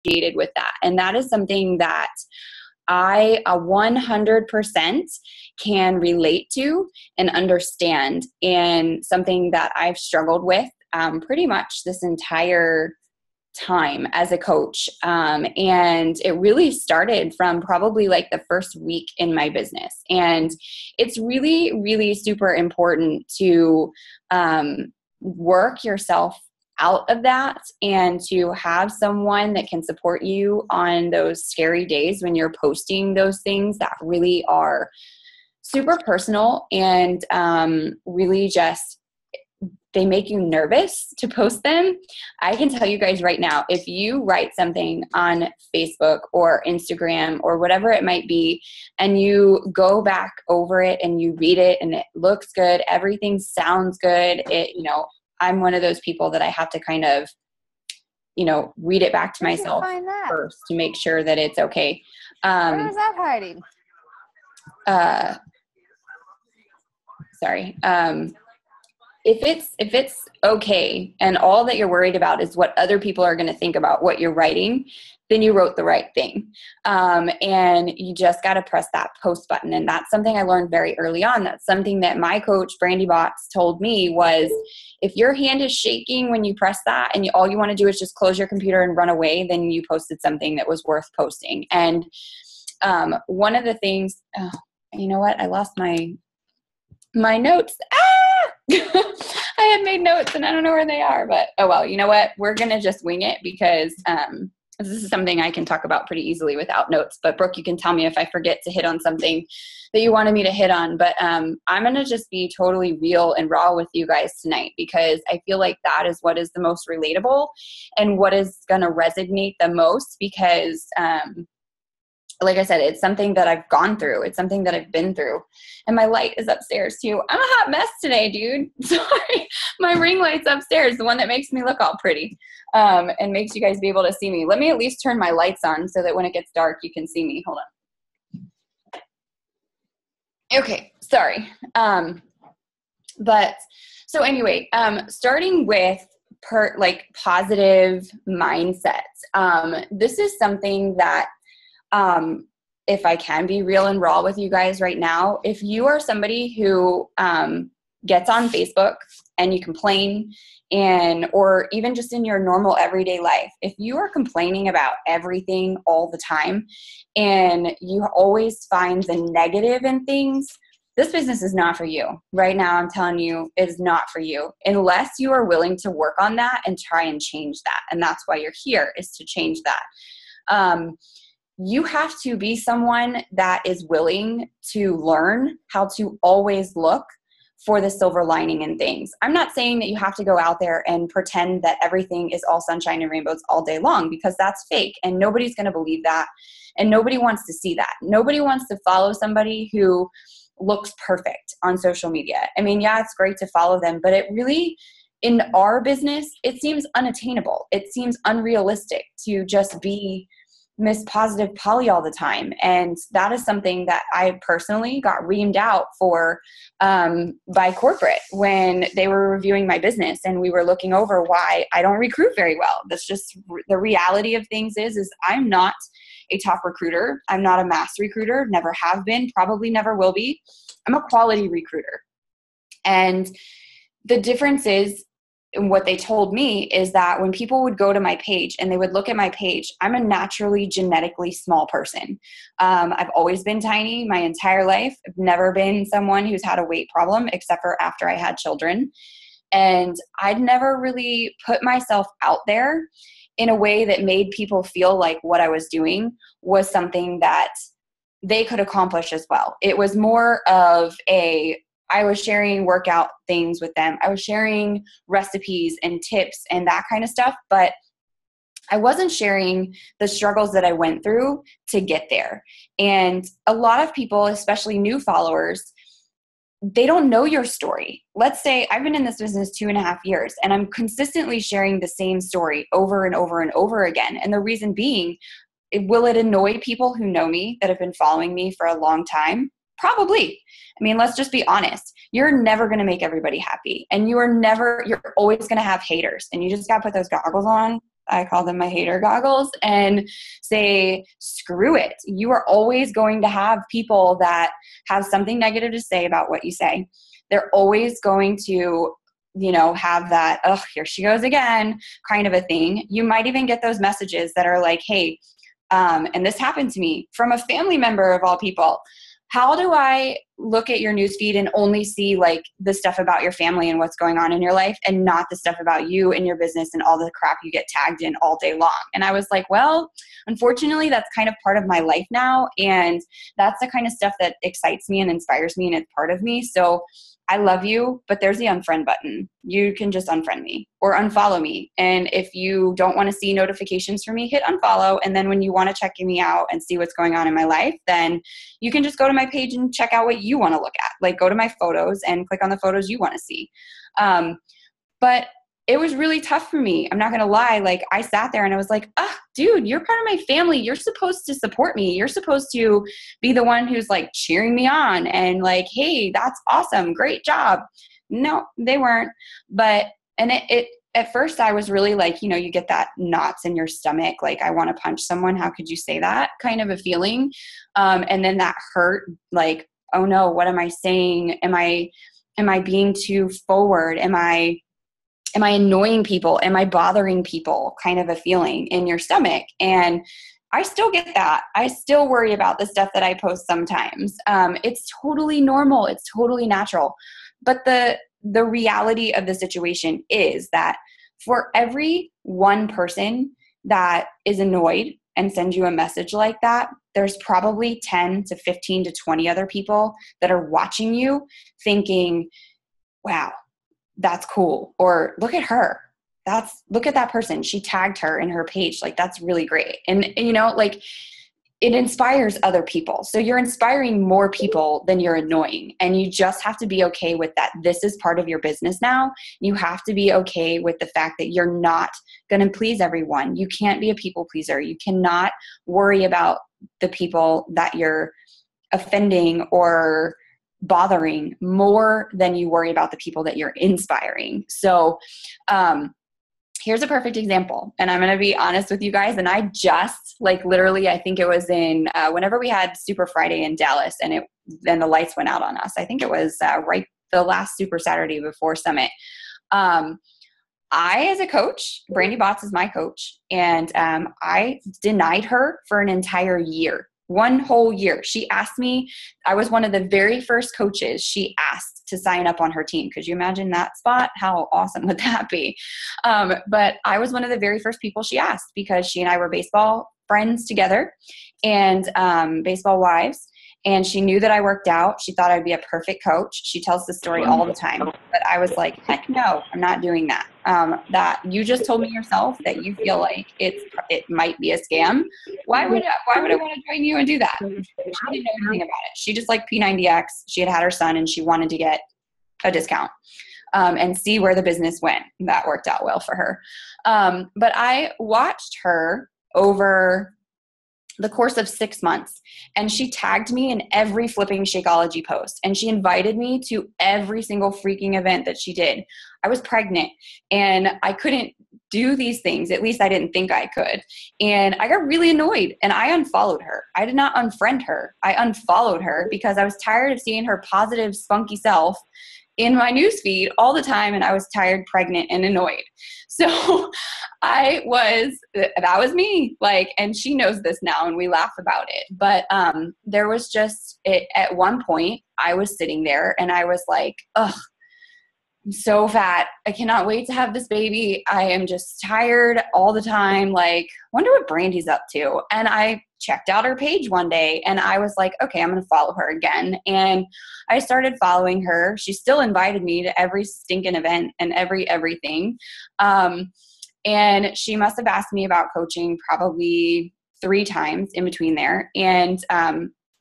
associated with that. And that is something that I 100% can relate to and understand, and something that I've struggled with pretty much this entire time as a coach. And it really started from probably like the first week in my business. And it's really, really super important to work yourself out of that, and to have someone that can support you on those scary days when you're posting those things that really are super personal and really just, they make you nervous to post them. I can tell you guys right now, if you write something on Facebook or Instagram or whatever it might be, and you go back over it and you read it and it looks good, everything sounds good, I'm one of those people that I have to kind of, read it back to myself first to make sure that it's okay. Where is that hiding? Sorry. If it's okay and all that you're worried about is what other people are going to think about what you're writing, then you wrote the right thing. And you just got to press that post button. And that's something I learned very early on. That's something that my coach, Brandy Box, told me was, if your hand is shaking when you press that and all you want to do is just close your computer and run away, then you posted something that was worth posting. And one of the things, you know what? I lost my notes. I had made notes and I don't know where they are, but oh well, you know what? We're going to just wing it because this is something I can talk about pretty easily without notes. But Brooke, you can tell me if I forget to hit on something that you wanted me to hit on. But I'm going to just be totally real and raw with you guys tonight, because I feel like that is what is the most relatable and what is going to resonate the most, because like I said, it's something that I've gone through. It's something that I've been through. And my light is upstairs too. I'm a hot mess today, dude. Sorry. My ring light's upstairs, the one that makes me look all pretty and makes you guys be able to see me. Let me at least turn my lights on so that when it gets dark, you can see me. Hold on. Okay, sorry. But so anyway, starting with positive mindsets. This is something that if I can be real and raw with you guys right now, if you are somebody who gets on Facebook and you complain, or even just in your normal everyday life, if you are complaining about everything all the time and you always find the negative in things, this business is not for you. Right now, I'm telling you, it is not for you unless you are willing to work on that and try and change that. And that's why you're here, is to change that. You have to be someone that is willing to learn how to always look for the silver lining in things. I'm not saying that you have to go out there and pretend that everything is all sunshine and rainbows all day long, because that's fake and nobody's going to believe that. And nobody wants to see that. Nobody wants to follow somebody who looks perfect on social media. I mean, yeah, it's great to follow them, but it really, in our business, it seems unattainable. It seems unrealistic to just be Miss Positive Polly all the time. And that is something that I personally got reamed out for by corporate when they were reviewing my business, and we were looking over why I don't recruit very well. That's just the reality of things is I'm not a top recruiter. I'm not a mass recruiter, never have been, probably never will be. I'm a quality recruiter. And the difference is, and what they told me is that when people would go to my page and they would look at my page, I'm a naturally genetically small person. I've always been tiny my entire life. I've never been someone who's had a weight problem except for after I had children. And I'd never really put myself out there in a way that made people feel like what I was doing was something that they could accomplish as well. It was more of I was sharing workout things with them. I was sharing recipes and tips and that kind of stuff, but I wasn't sharing the struggles that I went through to get there. And a lot of people, especially new followers, they don't know your story. Let's say I've been in this business 2.5 years and I'm consistently sharing the same story over and over and over again. And the reason being, will it annoy people who know me that have been following me for a long time? Probably. I mean, let's just be honest. You're never going to make everybody happy, and you're always going to have haters, and you just got to put those goggles on. I call them my hater goggles, and say, screw it. You are always going to have people that have something negative to say about what you say. They're always going to, have that, oh, here she goes again kind of a thing. You might even get those messages that are like, hey, and this happened to me from a family member of all people. How do I look at your newsfeed and only see like the stuff about your family and what's going on in your life and not the stuff about you and your business and all the crap you get tagged in all day long? And I was like, well, unfortunately, that's kind of part of my life now. And that's the kind of stuff that excites me and inspires me and it's part of me. So I love you, but there's the unfriend button. You can just unfriend me or unfollow me. And if you don't want to see notifications from me, hit unfollow. And then when you want to check me out and see what's going on in my life, then you can just go to my page and check out what you want to look at. Like go to my photos and click on the photos you want to see. But it was really tough for me. I'm not going to lie. Like I sat there and I was like, dude, you're part of my family. You're supposed to support me. You're supposed to be the one who's like cheering me on and like, hey, that's awesome. Great job. No, they weren't. And it at first I was really like, you get that knots in your stomach. Like I want to punch someone. How could you say that kind of a feeling? And then that hurt, like, oh no, what am I saying? Am I being too forward? Am I annoying people? Am I bothering people? Kind of a feeling in your stomach. And I still get that. I still worry about the stuff that I post sometimes. It's totally normal. It's totally natural. But the reality of the situation is that for every one person that is annoyed and sends you a message like that, there's probably 10 to 15 to 20 other people that are watching you thinking, wow, that's cool. Or look at her. Look at that person. She tagged her in her page. Like, that's really great. And like it inspires other people. So you're inspiring more people than you're annoying. And you just have to be okay with that. This is part of your business now. You have to be okay with the fact that you're not going to please everyone. You can't be a people pleaser. You cannot worry about the people that you're offending or bothering more than you worry about the people that you're inspiring. So, here's a perfect example. And I'm going to be honest with you guys. And I just literally, I think it was in, whenever we had Super Friday in Dallas and then the lights went out on us. I think it was right the last Super Saturday before Summit. I, as a coach, Brandy Botts is my coach. And I denied her for an entire year. One whole year. She asked me, I was one of the very first coaches she asked to sign up on her team. Could you imagine that spot? How awesome would that be? But I was one of the very first people she asked because she and I were baseball friends together and baseball wives. And she knew that I worked out. She thought I'd be a perfect coach. She tells the story all the time. But I was like, heck no, I'm not doing that. That you just told me yourself that you feel like it might be a scam. Why would I want to join you and do that? She didn't know anything about it. She just liked P90X. She had her son and she wanted to get a discount and see where the business went. That worked out well for her. But I watched her over the course of 6 months. And she tagged me in every flipping Shakeology post. And she invited me to every single freaking event that she did. I was pregnant and I couldn't do these things. At least I didn't think I could. And I got really annoyed and I unfollowed her. I did not unfriend her. I unfollowed her because I was tired of seeing her positive, spunky self in my newsfeed all the time. And I was tired, pregnant, and annoyed. So that was me. And she knows this now and we laugh about it. But there was just, at one point I was sitting there and I was like, ugh, I'm so fat. I cannot wait to have this baby. I am just tired all the time. Wonder what Brandy's up to. And I checked out her page one day and I was like, okay, I'm going to follow her again. And I started following her. She still invited me to every stinking event and everything. And she must have asked me about coaching probably 3 times in between there. And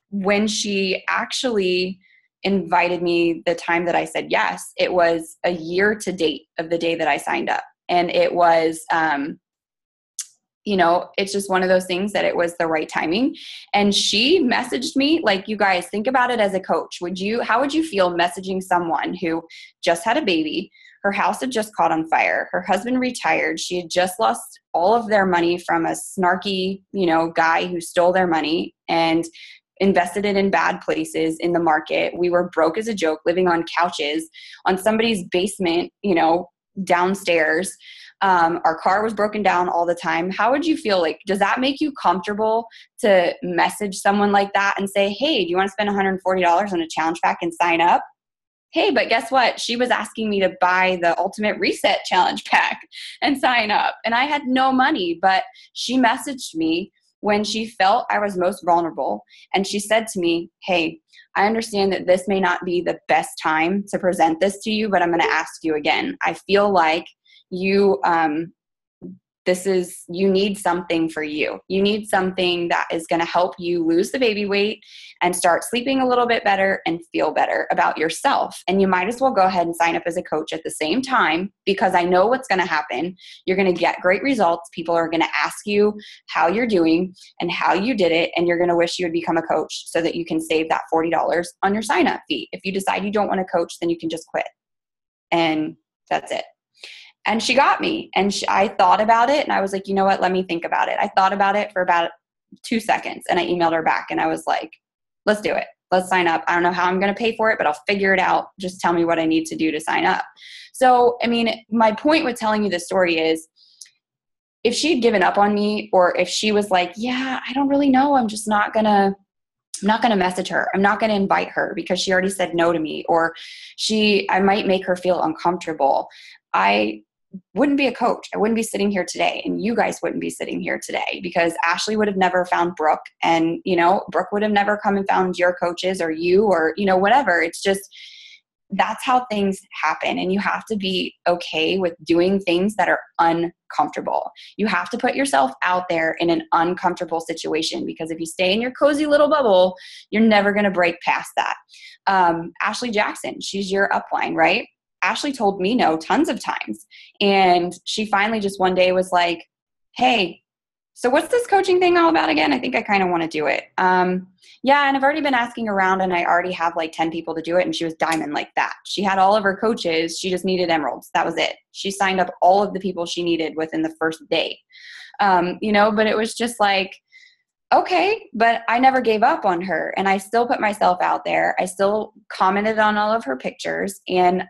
when she actually invited me the time that I said yes, it was a year to date of the day that I signed up. And it was, it's just one of those things that it was the right timing. And she messaged me, you guys think about it as a coach. How would you feel messaging someone who just had a baby, Her house had just caught on fire. Her husband retired. She had just lost all of their money from a snarky, guy who stole their money and invested it in bad places in the market. We were broke as a joke, living on couches on somebody's basement, downstairs. Our car was broken down all the time. How would you feel? Like, does that make you comfortable to message someone like that and say, hey, do you want to spend $140 on a challenge pack and sign up? Hey, but guess what? She was asking me to buy the Ultimate Reset Challenge pack and sign up. And I had no money, but she messaged me when she felt I was most vulnerable. And she said to me, hey, I understand that this may not be the best time to present this to you, but I'm going to ask you again. I feel like you need something for you. You need something that is going to help you lose the baby weight and start sleeping a little bit better and feel better about yourself. And you might as well go ahead and sign up as a coach at the same time, because I know what's going to happen. You're going to get great results. People are going to ask you how you're doing and how you did it. And you're going to wish you had become a coach so that you can save that $40 on your sign up fee. If you decide you don't want to coach, then you can just quit. And that's it. And she got me, and I thought about it, and I was like, you know what, let me think about it. I thought about it for about 2 seconds, and I emailed her back, and I was like, let's do it. Let's sign up. I don't know how I'm going to pay for it, but I'll figure it out. Just tell me what I need to do to sign up. So, my point with telling you this story is, if she had given up on me, or if she was like, yeah, I don't really know, I'm not going to message her. I'm not going to invite her because she already said no to me, or I might make her feel uncomfortable. I wouldn't be a coach. I wouldn't be sitting here today, and you guys wouldn't be sitting here today, because Ashley would have never found Brooke, and, Brooke would have never come and found your coaches or you, or, whatever. It's just, that's how things happen. And you have to be okay with doing things that are uncomfortable. You have to put yourself out there in an uncomfortable situation, because if you stay in your cozy little bubble, you're never going to break past that. Ashley Jackson, she's your upline, right? Ashley told me no tons of times. And she finally just one day was like, hey, so what's this coaching thing all about again? I think I kind of want to do it. Yeah, and I've already been asking around, and I already have like 10 people to do it. And she was diamond like that. She had all of her coaches. She just needed emeralds. That was it. She signed up all of the people she needed within the first day. But it was just like, okay, but I never gave up on her, and I still put myself out there. I still commented on all of her pictures, and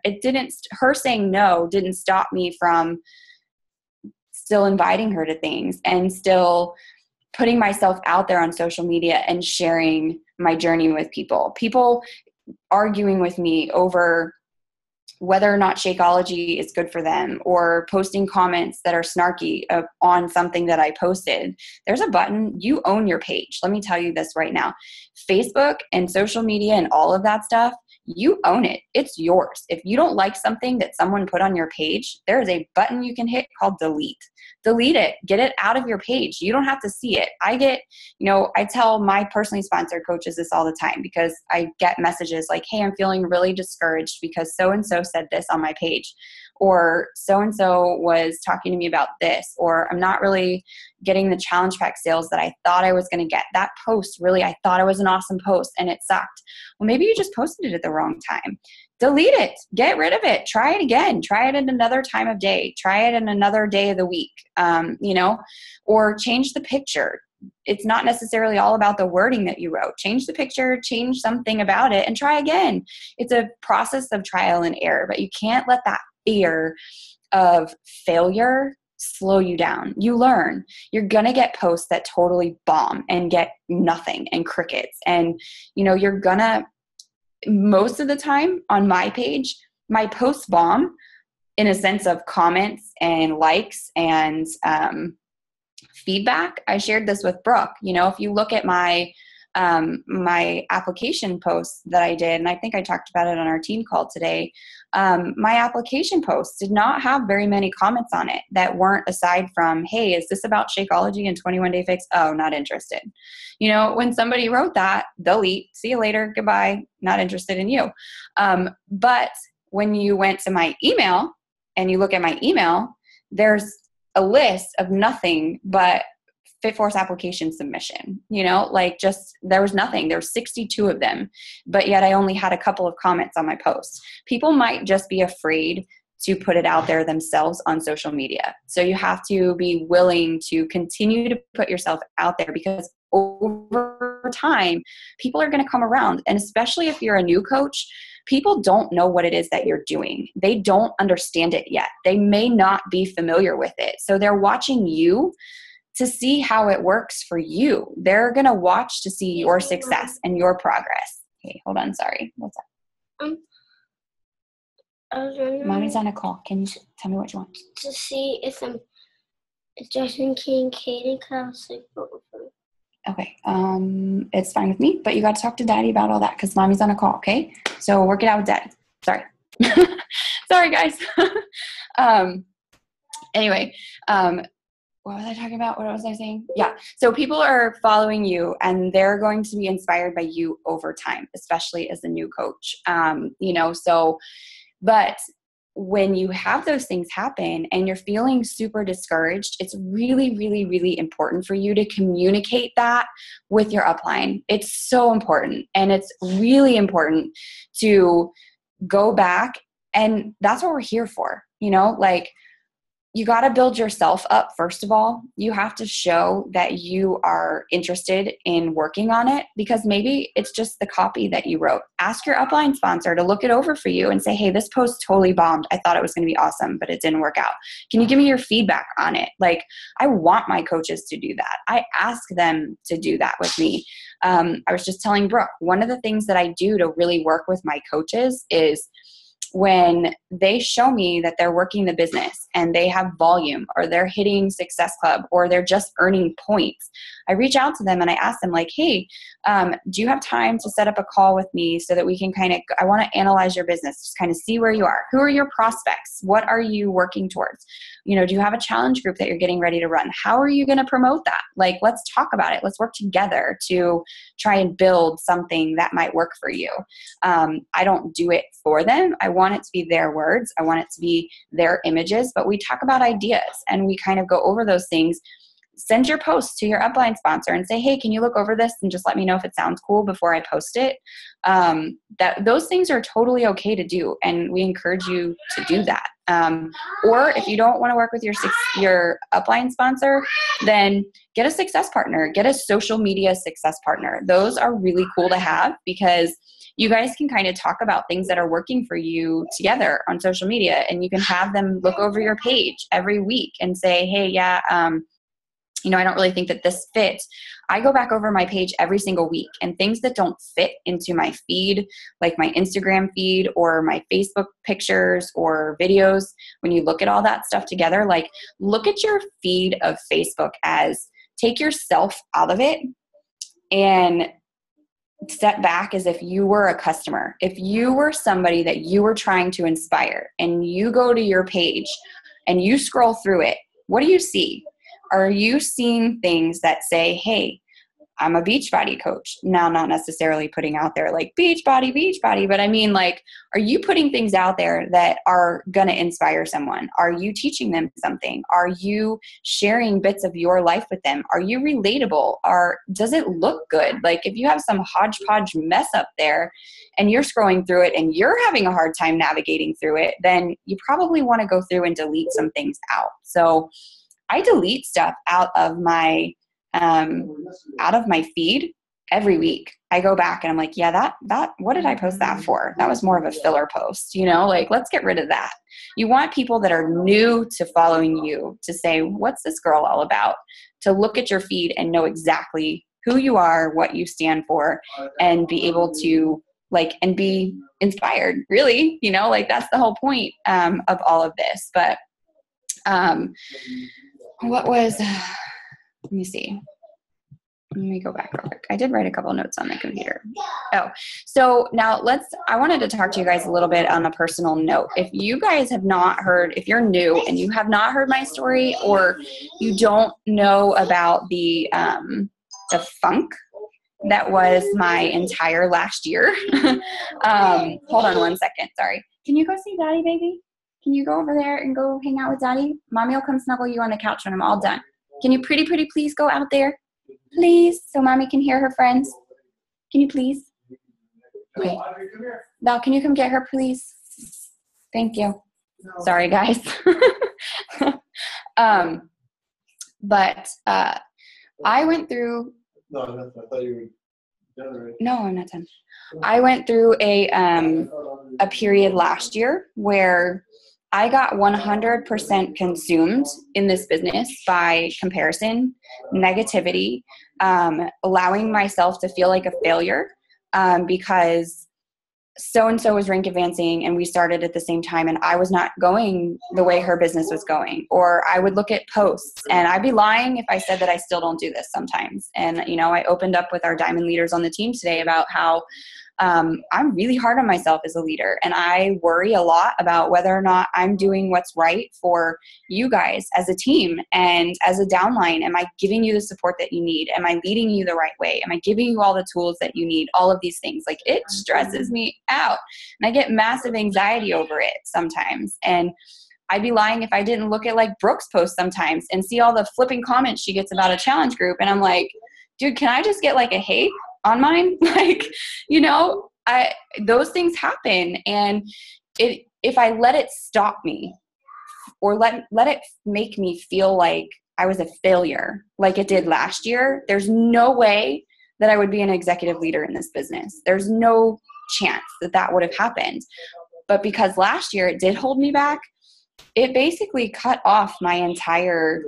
her saying no didn't stop me from still inviting her to things and still putting myself out there on social media and sharing my journey with people. People arguing with me over whether or not Shakeology is good for them, or posting comments that are snarky on something that I posted. There's a button. You own your page. Let me tell you this right now. Facebook and social media and all of that stuff, you own it. It's yours. If you don't like something that someone put on your page, there is a button you can hit called delete. Delete it. Get it out of your page. You don't have to see it. I tell my personally sponsored coaches this all the time, because I get messages like, hey, I'm feeling really discouraged because so-and-so said this on my page, or so-and-so was talking to me about this, or I'm not really getting the challenge pack sales that I thought I was going to get. That post, really, I thought it was an awesome post and it sucked. Well, maybe you just posted it at the wrong time. Delete it. Get rid of it. Try it again. Try it at another time of day. Try it in another day of the week, or change the picture. It's not necessarily all about the wording that you wrote. Change the picture, change something about it, and try again. It's a process of trial and error, but you can't let that fear of failure slow you down. You learn. You're going to get posts that totally bomb and get nothing and crickets. And, you're going to, most of the time on my page, my posts bomb in a sense of comments and likes and feedback. I shared this with Brooke. If you look at my application posts that I did, and I think I talked about it on our team call today, my application posts did not have very many comments on it that weren't aside from, hey, is this about Shakeology and 21 Day Fix? Oh, not interested. When somebody wrote that, delete, see you later, goodbye, not interested in you. But when you went to my email and you look at my email, there's a list of nothing but Fit Force application submission, there was nothing. There were 62 of them, but yet I only had a couple of comments on my posts. People might just be afraid to put it out there themselves on social media. So you have to be willing to continue to put yourself out there, because over time, people are going to come around. And especially if you're a new coach, people don't know what it is that you're doing. They don't understand it yet. They may not be familiar with it. So they're watching you to see how it works for you. They're going to watch to see your success and your progress. Okay, hold on. Sorry. What's up? I was wondering. Mommy's on a call. Can you tell me what you want? To see if I'm Justin King, Katie, Kelsey, both of them. Okay. It's fine with me, but you got to talk to Daddy about all that because Mommy's on a call. Okay. So work it out with Daddy. Sorry. Sorry, guys. Anyway, what was I talking about? What was I saying? Yeah. So people are following you and they're going to be inspired by you over time, especially as a new coach. But when you have those things happen and you're feeling super discouraged, it's really, really, really important for you to communicate that with your upline. It's so important. And it's really important to go back, and that's what we're here for. You got to build yourself up. First of all, you have to show that you are interested in working on it, because maybe it's just the copy that you wrote. Ask your upline sponsor to look it over for you and say, hey, this post totally bombed. I thought it was going to be awesome, but it didn't work out. Can you give me your feedback on it? I want my coaches to do that. I ask them to do that with me. I was just telling Brooke, one of the things that I do to really work with my coaches is when they show me that they're working the business and they have volume, or they're hitting Success Club, or they're just earning points, I reach out to them and I ask them hey, do you have time to set up a call with me so that we can I want to analyze your business, just kind of see where you are. Who are your prospects? What are you working towards? Do you have a challenge group that you're getting ready to run? How are you going to promote that? Let's talk about it. Let's work together to try and build something that might work for you. I don't do it for them. I want it to be their words. I want it to be their images, but we talk about ideas and we kind of go over those things. Send your post to your upline sponsor and say, hey, can you look over this and just let me know if it sounds cool before I post it? Those things are totally okay to do, and we encourage you to do that. Or if you don't want to work with your upline sponsor, then get a success partner, get a social media success partner. Those are really cool to have, because you guys can kind of talk about things that are working for you together on social media, and you can have them look over your page every week and say, hey, yeah, I don't really think that this fits. I go back over my page every single week, and things that don't fit into my feed, like my Instagram feed or my Facebook pictures or videos, when you look at all that stuff together, look at your feed of Facebook as take yourself out of it and step back as if you were a customer. If you were somebody that you were trying to inspire and you go to your page and you scroll through it, what do you see? Are you seeing things that say, hey, I'm a Beachbody coach? Now, not necessarily putting out there Beachbody, but I mean, are you putting things out there that are going to inspire someone? Are you teaching them something? Are you sharing bits of your life with them? Are you relatable? Does it look good? If you have some hodgepodge mess up there and you're scrolling through it and you're having a hard time navigating through it, then you probably want to go through and delete some things out. So I delete stuff out of my feed every week. I go back and I'm like, yeah, that what did I post that for? That was more of a filler post, let's get rid of that. You want people that are new to following you to say, what's this girl all about? To look at your feed and know exactly who you are, what you stand for, and be able to and be inspired, really, that's the whole point of all of this. But let me see. Let me go back real quick. I did write a couple notes on the computer. So now I wanted to talk to you guys a little bit on a personal note. If you guys have not heard, if you're new and you have not heard my story, or you don't know about the funk that was my entire last year. Hold on one second. Sorry. Can you go see Daddy, baby? Can you go over there and go hang out with Daddy? Mommy will come snuggle you on the couch when I'm all done. Can you pretty please go out there? Please, so Mommy can hear her friends. Can you please? Okay. Val, can you come get her, please? Thank you. Sorry, guys. But I went through. No, I thought you were done already. No, I'm not done. I went through a period last year where I got 100% consumed in this business by comparison, negativity, allowing myself to feel like a failure because so-and-so was rank advancing and we started at the same time and I was not going the way her business was going. Or I would look at posts and I'd be lying if I said that I still don't do this sometimes. And, you know, I opened up with our diamond leaders on the team today about how I'm really hard on myself as a leader and I worry a lot about whether or not I'm doing what's right for you guys as a team and as a downline. Am I giving you the support that you need? Am I leading you the right way? Am I giving you all the tools that you need? All of these things, like it stresses me out and I get massive anxiety over it sometimes. And I'd be lying if I didn't look at like Brooke's posts sometimes and see all the flipping comments she gets about a challenge group. And I'm like, dude, can I just get like a hate on mine? Like, you know, those things happen. And if I let it stop me or let it make me feel like I was a failure, like it did last year, there's no way that I would be an executive leader in this business. There's no chance that that would have happened. But because last year it did hold me back, it basically cut off my entire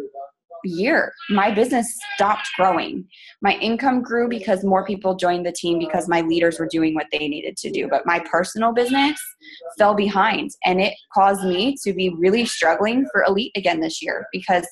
year. My business stopped growing. My income grew because more people joined the team because my leaders were doing what they needed to do. But my personal business fell behind and it caused me to be really struggling for elite again this year because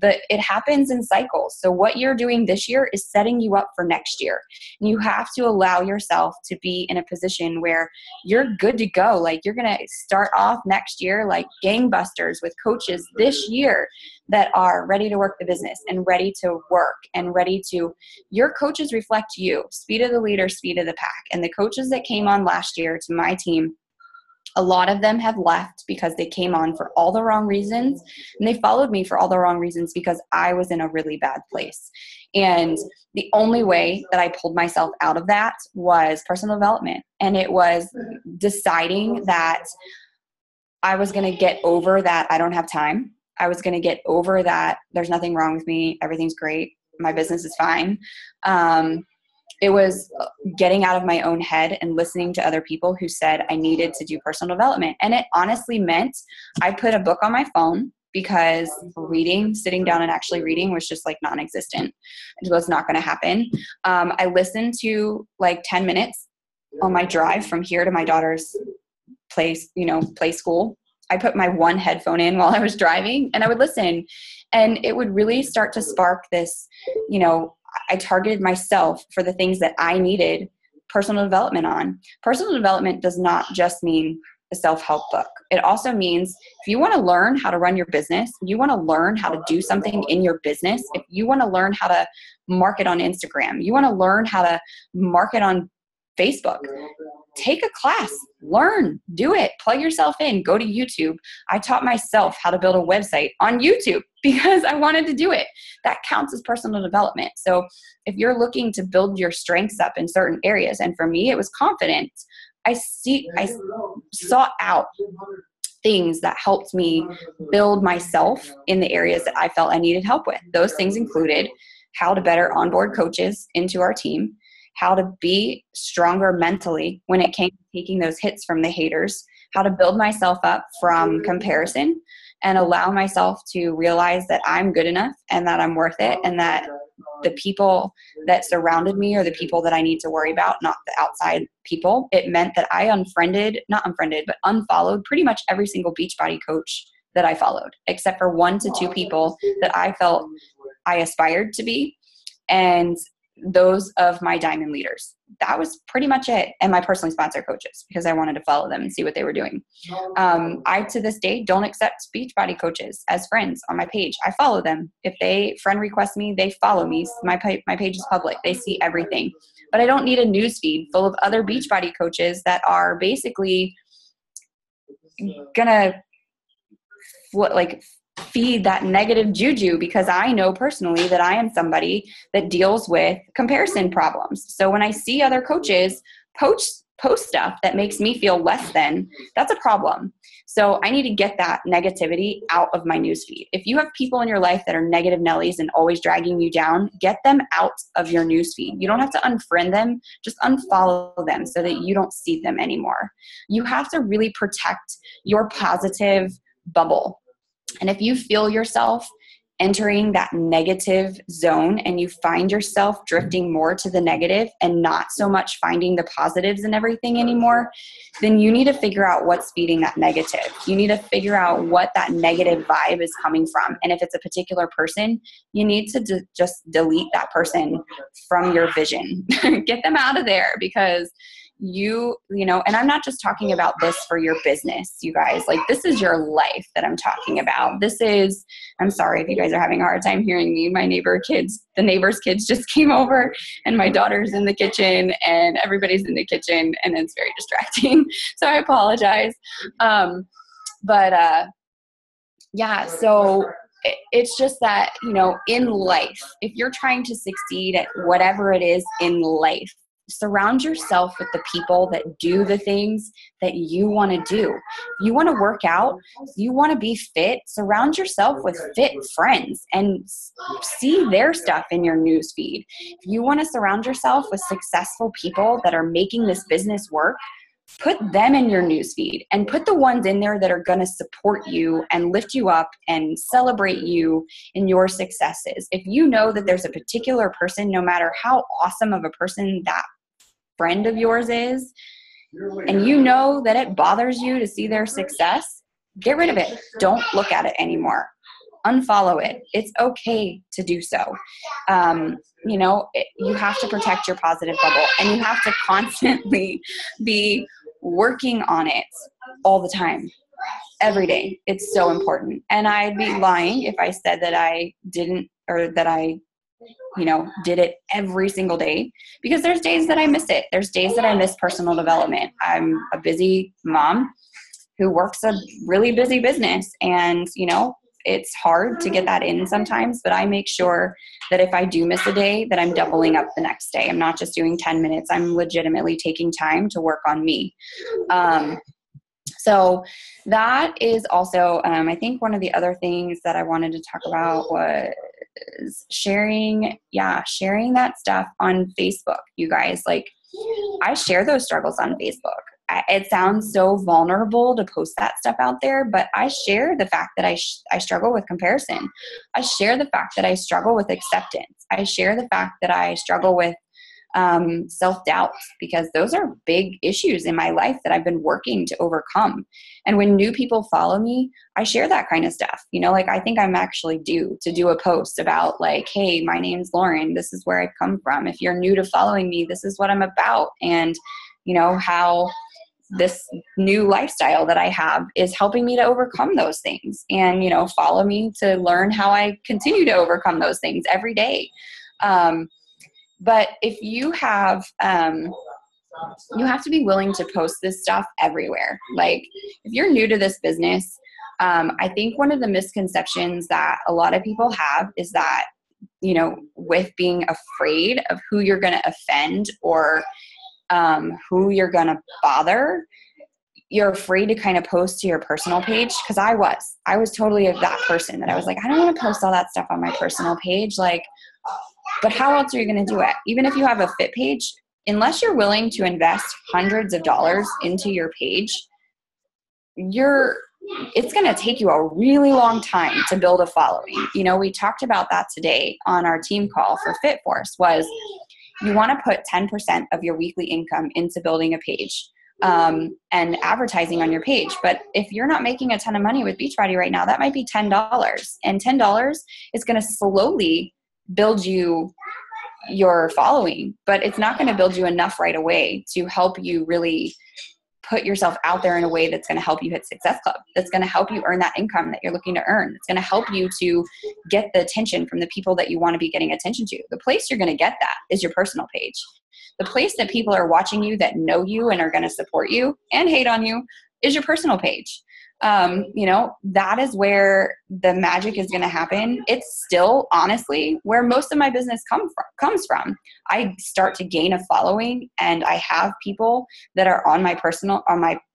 it happens in cycles. So what you're doing this year is setting you up for next year. And you have to allow yourself to be in a position where you're good to go. Like you're going to start off next year like gangbusters with coaches this year that are ready to work the business and ready to work and ready to, your coaches reflect you, speed of the leader, speed of the pack. And the coaches that came on last year to my team, a lot of them have left because they came on for all the wrong reasons and they followed me for all the wrong reasons because I was in a really bad place. And the only way that I pulled myself out of that was personal development. And it was deciding that I was going to get over that I don't have time. I was going to get over that there's nothing wrong with me. Everything's great. My business is fine. It was getting out of my own head and listening to other people who said I needed to do personal development. And it honestly meant I put a book on my phone because sitting down and actually reading was just like non-existent. It was not going to happen. I listened to like 10 minutes on my drive from here to my daughter's play school. I put my one headphone in while I was driving and I would listen and it would really start to spark this, I targeted myself for the things that I needed personal development on. Personal development does not just mean a self-help book. It also means if you want to learn how to run your business, you want to learn how to do something in your business, if you want to learn how to market on Instagram, you want to learn how to market on Facebook, take a class, learn, do it, plug yourself in, go to YouTube. I taught myself how to build a website on YouTube because I wanted to do it. That counts as personal development. So if you're looking to build your strengths up in certain areas, and for me, it was confidence. I sought out things that helped me build myself in the areas that I felt I needed help with. Those things included how to better onboard coaches into our team, how to be stronger mentally when it came to taking those hits from the haters, how to build myself up from comparison and allow myself to realize that I'm good enough and that I'm worth it and that the people that surrounded me are the people that I need to worry about, not the outside people. It meant that I unfollowed pretty much every single Beachbody coach that I followed, except for 1 to 2 people that I felt I aspired to be. And those of my diamond leaders. That was pretty much it. And my personally sponsored coaches because I wanted to follow them and see what they were doing. I, to this day, don't accept Beachbody coaches as friends on my page. I follow them. If they friend request me, they follow me. My page is public. They see everything. But I don't need a news feed full of other Beachbody coaches that are basically gonna feed that negative juju because I know personally that I am somebody that deals with comparison problems. So when I see other coaches post post stuff that makes me feel less than, that's a problem. So I need to get that negativity out of my newsfeed. If you have people in your life that are negative Nellies and always dragging you down, get them out of your newsfeed. You don't have to unfriend them, just unfollow them so that you don't see them anymore. You have to really protect your positive bubble. And if you feel yourself entering that negative zone and you find yourself drifting more to the negative and not so much finding the positives and everything anymore, then you need to figure out what's feeding that negative. You need to figure out what that negative vibe is coming from. And if it's a particular person, you need to just delete that person from your vision. Get them out of there, because you know, and I'm not just talking about this for your business, you guys, like this is your life that I'm talking about. This is, I'm sorry if you guys are having a hard time hearing me. The neighbor's kids just came over and my daughter's in the kitchen and everybody's in the kitchen and it's very distracting. So I apologize. Yeah, so it's just that, you know, in life, if you're trying to succeed at whatever it is in life, surround yourself with the people that do the things that you want to do. If you want to work out, you want to be fit, surround yourself with fit friends and see their stuff in your newsfeed. If you want to surround yourself with successful people that are making this business work, put them in your newsfeed and put the ones in there that are going to support you and lift you up and celebrate you in your successes. If you know that there's a particular person, no matter how awesome of a person that friend of yours is, and you know that it bothers you to see their success, get rid of it. Don't look at it anymore. Unfollow it. It's okay to do so. You know, you have to protect your positive bubble and you have to constantly be working on it all the time, every day. It's so important. And I'd be lying if I said that I didn't, or that I, you know, did it every single day, because there's days that I miss it. There's days that I miss personal development. I'm a busy mom who works a really busy business, and, you know, it's hard to get that in sometimes, but I make sure that if I do miss a day, that I'm doubling up the next day. I'm not just doing 10 minutes. I'm legitimately taking time to work on me. So that is also, I think one of the other things that I wanted to talk about was sharing that stuff on Facebook, you guys. Like, I share those struggles on Facebook. It sounds so vulnerable to post that stuff out there, but I share the fact that I struggle with comparison. I share the fact that I struggle with acceptance. I share the fact that I struggle with self-doubt, because those are big issues in my life that I've been working to overcome. And when new people follow me, I share that kind of stuff. You know, like, I think I'm actually due to do a post about, like, hey, my name's Lauren. This is where I've come from. If you're new to following me, this is what I'm about. And, you know, how this new lifestyle that I have is helping me to overcome those things. And, you know, follow me to learn how I continue to overcome those things every day. But if you have to be willing to post this stuff everywhere. Like, if you're new to this business, I think one of the misconceptions that a lot of people have is that, you know, with being afraid of who you're going to offend or who you're going to bother, you're afraid to kind of post to your personal page. Because I was totally that person that I was like, I don't want to post all that stuff on my personal page. Like, but how else are you going to do it? Even if you have a fit page, unless you're willing to invest hundreds of dollars into your page, it's going to take you a really long time to build a following. You know, we talked about that today on our team call for FitForce. Was you want to put 10% of your weekly income into building a page and advertising on your page. But if you're not making a ton of money with Beachbody right now, that might be $10. And $10 is going to slowly build you your following, but it's not going to build you enough right away to help you really put yourself out there in a way that's going to help you hit Success Club, that's going to help you earn that income that you're looking to earn. It's going to help you to get the attention from the people that you want to be getting attention to. The place you're going to get that is your personal page. The place that people are watching you that know you and are going to support you and hate on you is your personal page. that is where the magic is going to happen. It's still honestly where most of my business comes from. I start to gain a following, and I have people that are on my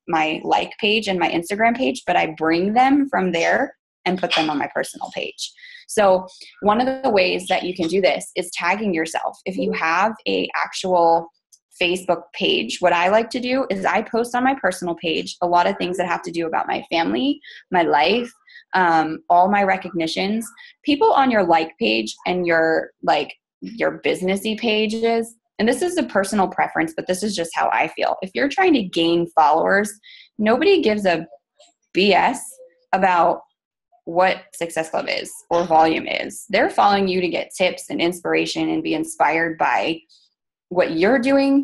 my like page and my Instagram page, but I bring them from there and put them on my personal page. So one of the ways that you can do this is tagging yourself. If you have a actual Facebook page, what I like to do is I post on my personal page a lot of things that have to do about my family, my life, all my recognitions. People on your like page and your businessy pages, and this is a personal preference, but this is just how I feel. If you're trying to gain followers, nobody gives a BS about what Success Club is or volume is. They're following you to get tips and inspiration and be inspired by what you're doing.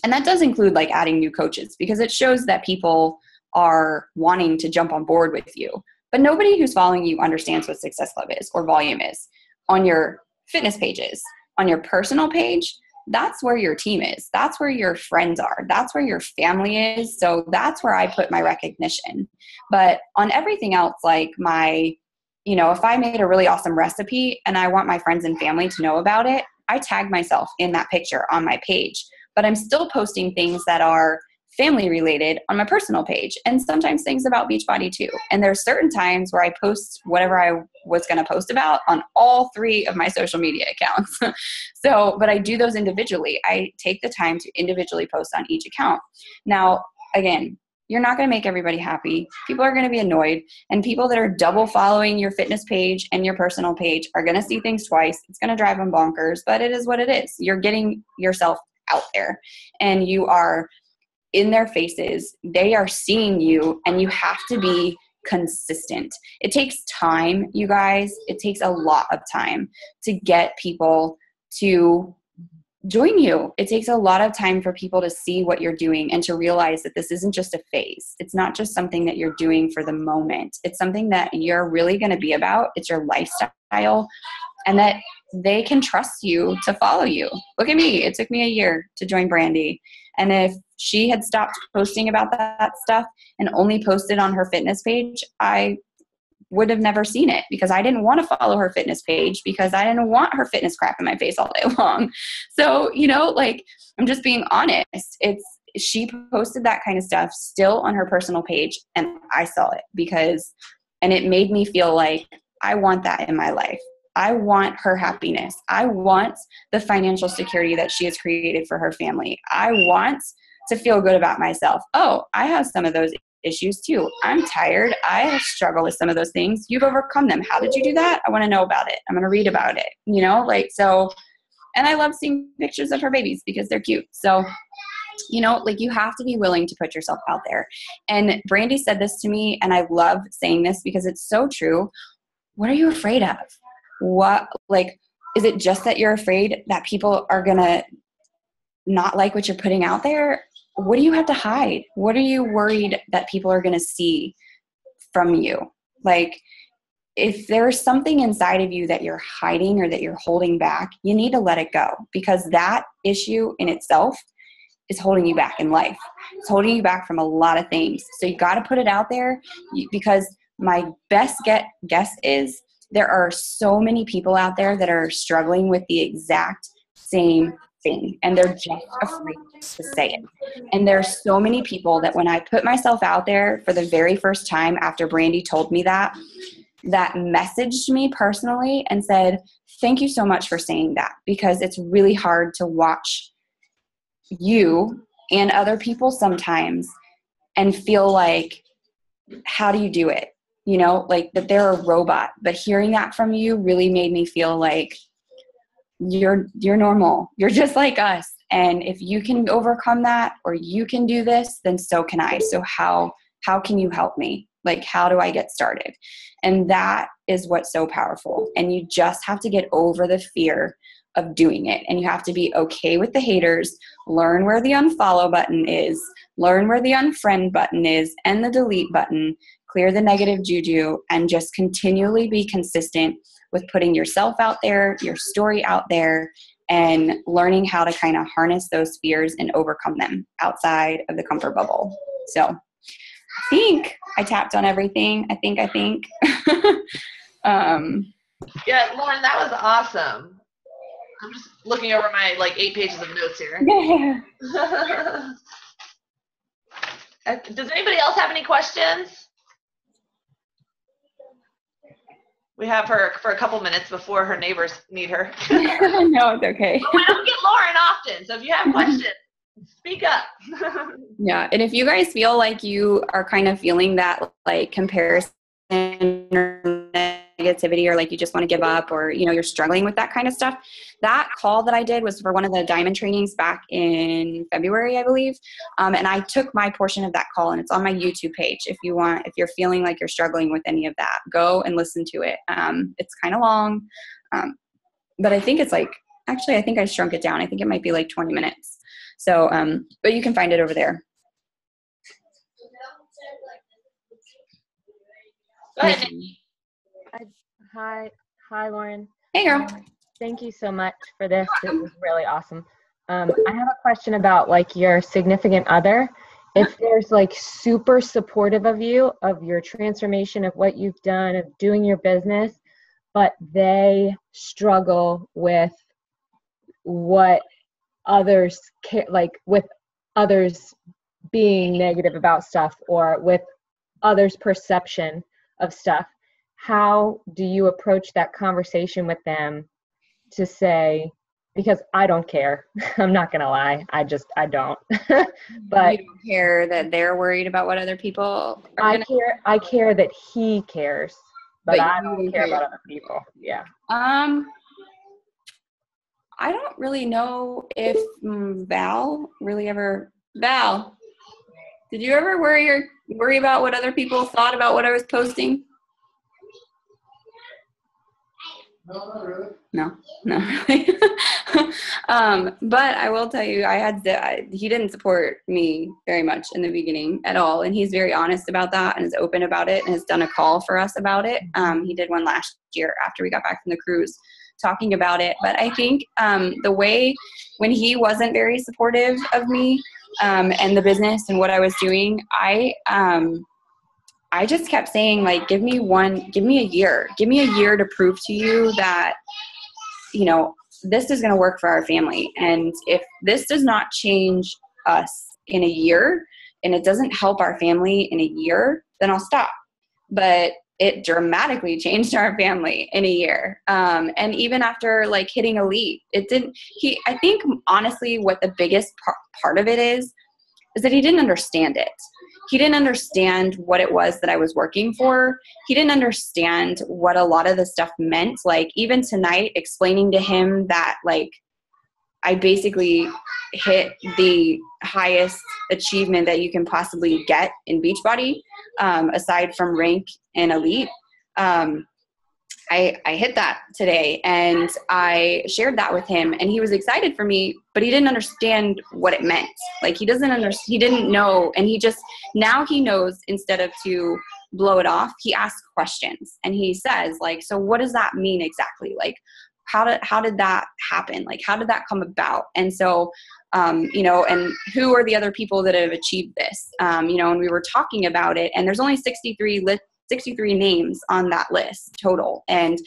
And that does include like adding new coaches, because it shows that people are wanting to jump on board with you. But nobody who's following you understands what Success Club is or volume is. On your fitness pages, on your personal page, that's where your team is. That's where your friends are. That's where your family is. So that's where I put my recognition. But on everything else, like if I made a really awesome recipe and I want my friends and family to know about it, I tag myself in that picture on my page. But I'm still posting things that are family related on my personal page, and sometimes things about Beachbody too. And there's certain times where I post whatever I was going to post about on all 3 of my social media accounts. But I do those individually. I take the time to individually post on each account. Now, again, you're not going to make everybody happy. People are going to be annoyed, and people that are double following your fitness page and your personal page are going to see things twice. It's going to drive them bonkers, but it is what it is. You're getting yourself out there, and you are in their faces. They are seeing you, and you have to be consistent. It takes time, you guys. It takes a lot of time to get people to join you. It takes a lot of time for people to see what you're doing and to realize that this isn't just a phase. It's not just something that you're doing for the moment. It's something that you're really going to be about. It's your lifestyle, and that they can trust you to follow you. Look at me. It took me a year to join Brandy. And if she had stopped posting about that stuff and only posted on her fitness page, I would have never seen it, because I didn't want to follow her fitness page, because I didn't want her fitness crap in my face all day long. So, I'm just being honest. She posted that kind of stuff still on her personal page, and I saw it and it made me feel like I want that in my life. I want her happiness. I want the financial security that she has created for her family. I want to feel good about myself. Oh, I have some of those issues too. I'm tired. I struggle with some of those things. You've overcome them. How did you do that? I want to know about it. I'm going to read about it, and I love seeing pictures of her babies because they're cute. So, you have to be willing to put yourself out there. And Brandy said this to me, and I love saying this because it's so true. What are you afraid of? Is it just that you're afraid that people are going to not like what you're putting out there? What do you have to hide? What are you worried that people are going to see from you? If there's something inside of you that you're hiding or that you're holding back, you need to let it go, because that issue in itself is holding you back in life. It's holding you back from a lot of things. So you got to put it out there, because my best guess is there are so many people out there that are struggling with the exact same thing, and they're just afraid to say it. And there's so many people that when I put myself out there for the very first time after Brandy told me that messaged me personally and said, thank you so much for saying that, because it's really hard to watch you and other people sometimes and feel like, how do you do it? That they're a robot. But hearing that from you really made me feel like you're normal. You're just like us. And if you can overcome that, or you can do this, then so can I. So how can you help me? How do I get started? And that is what's so powerful. And you just have to get over the fear of doing it. And you have to be okay with the haters, learn where the unfollow button is, learn where the unfriend button is, and the delete button, clear the negative juju, and just continually be consistent with putting yourself out there, your story out there, and learning how to kind of harness those fears and overcome them outside of the comfort bubble. So think I tapped on everything. I think. Yeah, Lauren, that was awesome. I'm just looking over my 8 pages of notes here. Yeah. Does anybody else have any questions? We have her for a couple minutes before her neighbors need her. No, it's okay. But we don't get Lauren often, so if you have questions, speak up. Yeah, and if you guys feel like you are kind of feeling that comparison or negativity, or you just want to give up, or you're struggling with that kind of stuff, that call that I did was for one of the diamond trainings back in February, I believe, and I took my portion of that call, and it's on my YouTube page. If you're feeling like you're struggling with any of that, go and listen to it. It's kind of long, but I think it's actually I think I shrunk it down. I think it might be 20 minutes. So, but you can find it over there. Go ahead, Nikki. Hi, Lauren. Hey, girl. Thank you so much for this. This was really awesome. I have a question about your significant other. If there's super supportive of you, of your transformation, of what you've done, of doing your business, but they struggle with what others with others being negative about stuff, or with others' perception of stuff, how do you approach that conversation with them to say, because I don't care. I'm not going to lie. I don't. But you don't care that they're worried about what other people are I care that he cares, but I don't care about other people. Yeah. I don't really know if Val, did you ever worry about what other people thought about what I was posting? No, not really. No, not really. But I will tell you, he didn't support me very much in the beginning at all. And he's very honest about that and is open about it and has done a call for us about it. He did one last year after we got back from the cruise talking about it. But I think the way when he wasn't very supportive of me and the business and what I was doing, I just kept saying, give me a year. Give me a year to prove to you that, this is going to work for our family. And if this does not change us in a year and it doesn't help our family in a year, then I'll stop. But it dramatically changed our family in a year. And even after hitting elite, I think honestly what the biggest part of it is that he didn't understand it. He didn't understand what it was that I was working for. He didn't understand what a lot of the stuff meant. Even tonight, explaining to him that I basically hit the highest achievement that you can possibly get in Beachbody, aside from rank and elite. I hit that today, and I shared that with him, and he was excited for me, but he didn't understand what it meant. He didn't know, and now he knows. Instead of to blow it off, he asks questions, and he says so what does that mean exactly? How did that happen? How did that come about? And so, and who are the other people that have achieved this? And we were talking about it, and there's only 63 names on that list total, and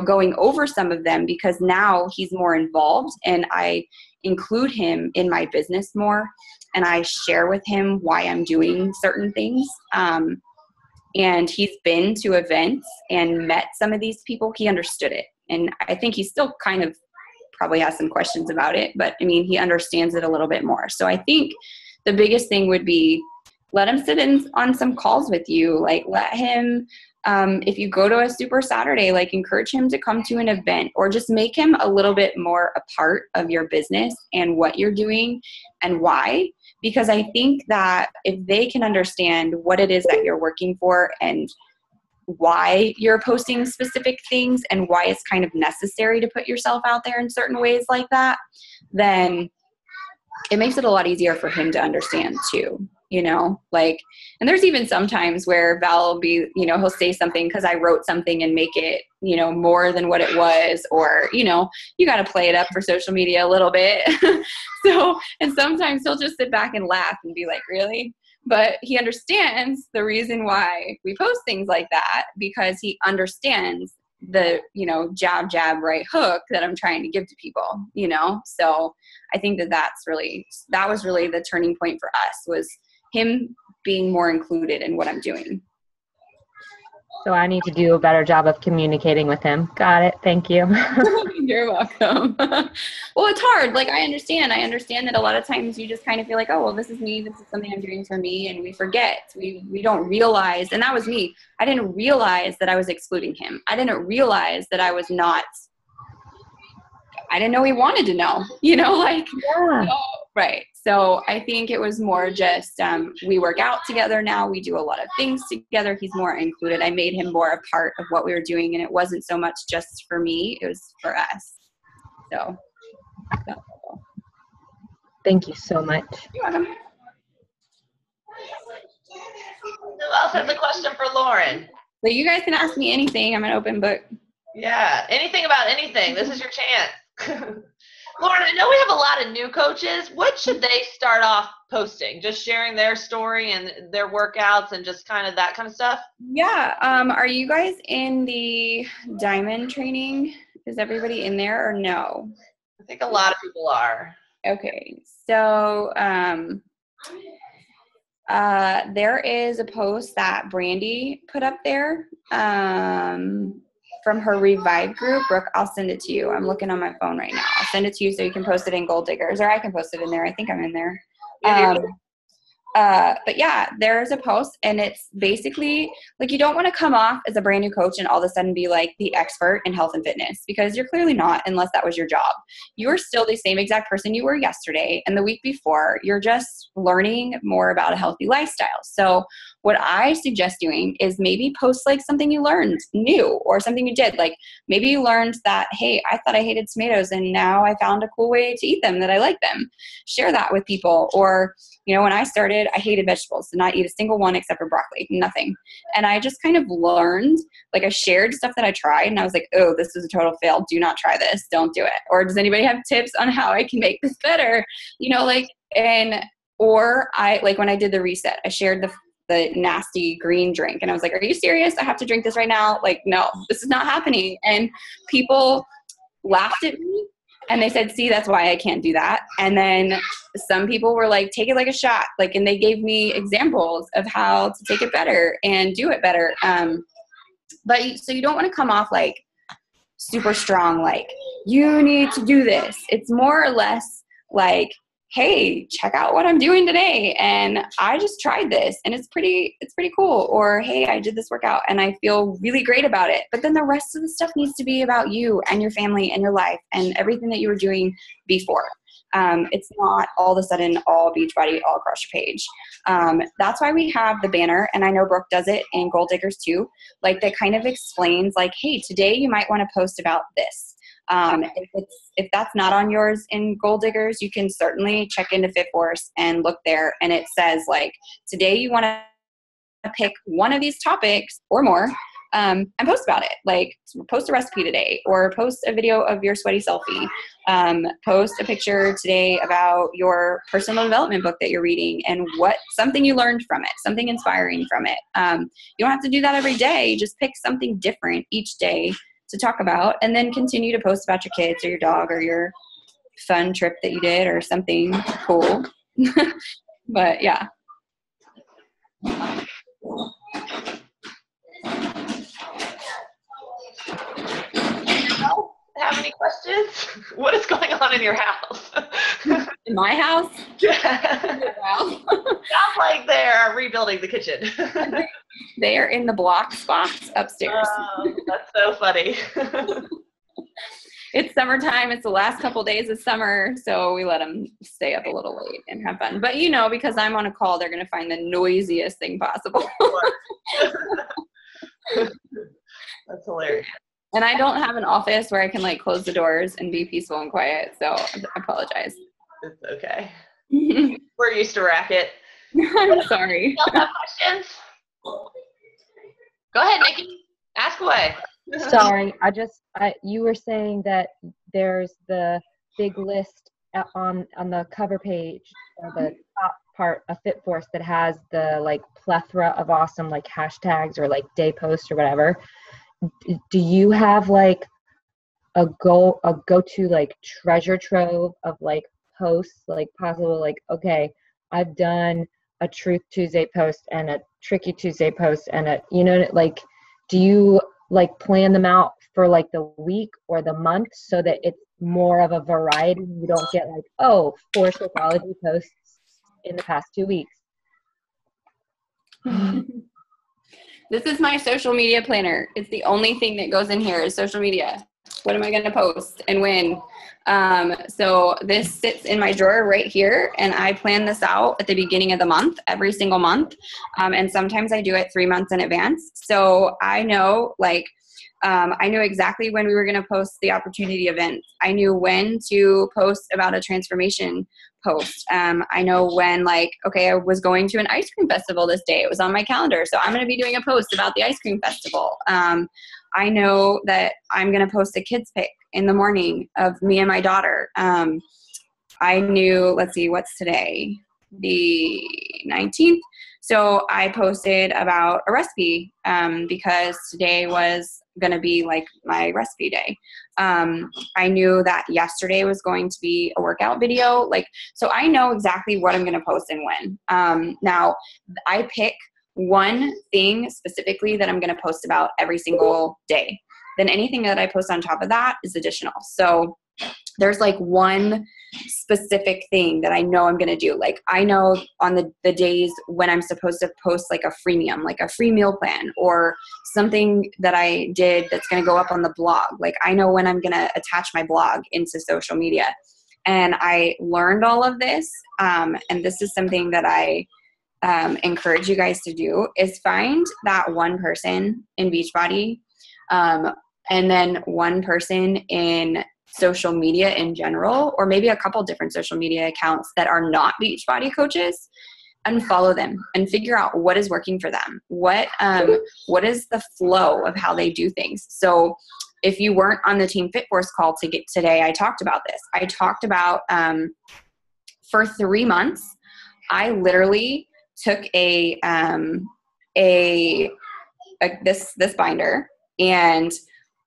going over some of them because now he's more involved and I include him in my business more, and I share with him why I'm doing certain things, and he's been to events and met some of these people. He understood it, and I think he still kind of probably has some questions about it, but he understands it a little bit more. So I think the biggest thing would be let him sit in on some calls with you. Let him, if you go to a Super Saturday, encourage him to come to an event, or just make him a little bit more a part of your business and what you're doing and why. Because I think that if they can understand what it is that you're working for and why you're posting specific things and why it's kind of necessary to put yourself out there in certain ways like that, then it makes it a lot easier for him to understand too. And there's even sometimes where Val will be, he'll say something because I wrote something and make it, more than what it was, or, you got to play it up for social media a little bit. So, and sometimes he'll just sit back and laugh and be like, really? But he understands the reason why we post things like that, because he understands the, jab, jab, right hook that I'm trying to give to people, So I think that was really the turning point for us, was him being more included in what I'm doing. So I need to do a better job of communicating with him. Got it. Thank you. You're welcome. Well, it's hard. Like, I understand that a lot of times you just kind of feel like, oh, well, this is me. This is something I'm doing for me. And we forget. We don't realize. And that was me. I didn't realize that I was excluding him. I didn't realize that I didn't know he wanted to know, Yeah. Right. So I think it was more just, we work out together now. We do a lot of things together. He's more included. I made him more a part of what we were doing, and it wasn't so much just for me. It was for us. So. Thank you so much. You're welcome. Who else has a question for Lauren? So you guys can ask me anything. I'm an open book. Yeah, anything about anything. This is your chance. Lauren, I know we have a lot of new coaches. What should they start off posting? Just sharing their story and their workouts and just kind of that kind of stuff? Yeah. Are you guys in the diamond training? Is everybody in there or no? I think a lot of people are. Okay. So there is a post that Brandy put up there from her Revive group. Brooke, I'll send it to you. I'm looking on my phone right now. I'll send it to you so you can post it in Gold Diggers, or I can post it in there. I think I'm in there. But yeah, there's a post, and it's basically like, you don't want to come off as a brand new coach and all of a sudden be like the expert in health and fitness, because you're clearly not, unless that was your job. You're still the same exact person you were yesterday and the week before. You're just learning more about a healthy lifestyle. So what I suggest doing is maybe post like something you learned new, or something you did. Like, maybe you learned that, hey, I thought I hated tomatoes and now I found a cool way to eat them that I like them. Share that with people. Or, when I started, I hated vegetables, did not eat a single one except for broccoli, nothing. And I just kind of learned, like, I shared stuff that I tried and I was like, oh, this was a total fail. Do not try this. Don't do it. Or does anybody have tips on how I can make this better? Or I, like, when I did the reset, I shared the nasty green drink. And I was like, are you serious? I have to drink this right now? Like, no, this is not happening. And people laughed at me. And they said, see, that's why I can't do that. And then some people were like, take it like a shot. Like, and they gave me examples of how to take it better and do it better. So you don't want to come off like super strong, like, you need to do this. It's more or less like, hey, check out what I'm doing today. And I just tried this and it's pretty cool. Or, hey, I did this workout and I feel really great about it. But then the rest of the stuff needs to be about you and your family and your life and everything that you were doing before. It's not all of a sudden all Beachbody all across your page. That's why we have the banner, and I know Brooke does it in Gold Diggers too. Like, that kind of explains, like, hey, today you might want to post about this. If that's not on yours in Gold Diggers, you can certainly check into Fit Force and look there, and it says, like, today you want to pick one of these topics or more, and post about it. Like, post a recipe today, or post a video of your sweaty selfie. Post a picture today about your personal development book that you're reading and something you learned from it, something inspiring from it. You don't have to do that every day. Just pick something different each day to talk about, and then continue to post about your kids or your dog or your fun trip that you did or something cool. But yeah. Have any questions? What is going on in your house? In my house? Yeah. Wow. Sounds like they're rebuilding the kitchen. They are in the block spots upstairs. Oh, that's so funny. It's summertime. It's the last couple days of summer, so we let them stay up a little late and have fun. But, because I'm on a call, they're going to find the noisiest thing possible. That's hilarious. And I don't have an office where I can, like, close the doors and be peaceful and quiet, so I apologize. It's okay. We're used to racket. I'm sorry. You have questions? Go ahead, Nikki. Ask away. Sorry, you were saying that there's the big list on the cover page, or the part of Fit Force that has the like plethora of awesome like hashtags or like day posts or whatever. Do you have like a go-to like treasure trove of like posts, like possible, like, okay, I've done a Truth Tuesday post and a Tricky Tuesday post and a, you know, like, do you like plan them out for like the week or the month so that it's more of a variety? You don't get like, oh, 4 Shakeology posts in the past 2 weeks. This is my social media planner. It's the only thing that goes in here is social media. What am I going to post and when? So this sits in my drawer right here, and I plan this out at the beginning of the month, every single month. And sometimes I do it 3 months in advance. So I know, like, I knew exactly when we were going to post the opportunity events. I knew when to post about a transformation post. I know when, like, okay, I was going to an ice cream festival this day. It was on my calendar. So I'm going to be doing a post about the ice cream festival. I know that I'm going to post a kids pic in the morning of me and my daughter. I knew, let's see, what's today? The 19th. So I posted about a recipe because today was going to be like my recipe day. I knew that yesterday was going to be a workout video. Like, so I know exactly what I'm going to post and when. Now I pick one thing specifically that I'm going to post about every single day. Then anything that I post on top of that is additional. So there's like one specific thing that I know I'm going to do. Like, I know on the days when I'm supposed to post like a freemium, like a free meal plan or something that I did that's going to go up on the blog. Like, I know when I'm going to attach my blog into social media. And I learned all of this. And this is something that I encourage you guys to do, is find that one person in Beachbody and then one person in social media in general, or maybe a couple different social media accounts that are not Beachbody coaches, and follow them and figure out what is working for them. What is the flow of how they do things? So if you weren't on the Team Fit Force call to get today, I talked about this. I talked about for 3 months, I literally took this binder, and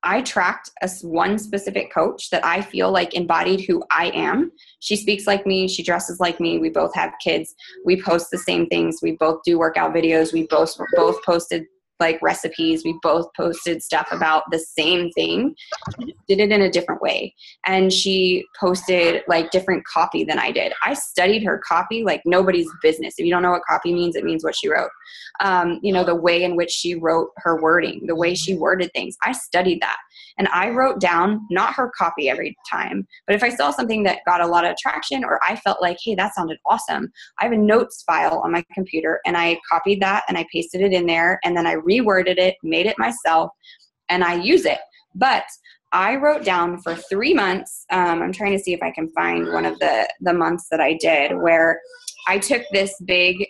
I tracked one specific coach that I feel like embodied who I am. She speaks like me. She dresses like me. We both have kids. We post the same things. We both do workout videos. We both posted like recipes. We both posted stuff about the same thing. She just did it in a different way. And she posted like different copy than I did. I studied her copy like nobody's business. If you don't know what copy means, it means what she wrote. The way in which she wrote her wording, the way she worded things. I studied that. And I wrote down, not her copy every time, but if I saw something that got a lot of traction, or I felt like, hey, that sounded awesome, I have a notes file on my computer, and I copied that and I pasted it in there, and then I reworded it, made it myself, and I use it. But I wrote down for 3 months, I'm trying to see if I can find one of the months that I did, where I took this big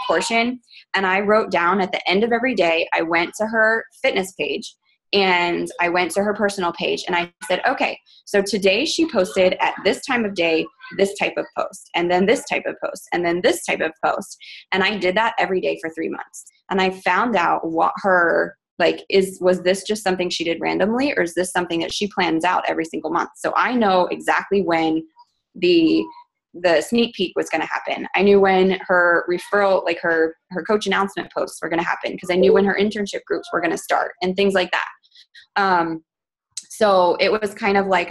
portion, and I wrote down at the end of every day, I went to her fitness page, and I went to her personal page, and I said, okay, so today she posted at this time of day, this type of post, and then this type of post, and then this type of post. And I did that every day for 3 months. And I found out what her, was this just something she did randomly, or is this something that she plans out every single month? So I know exactly when the sneak peek was going to happen. I knew when her referral, like her coach announcement posts were going to happen, because I knew when her internship groups were going to start and things like that. So it was kind of like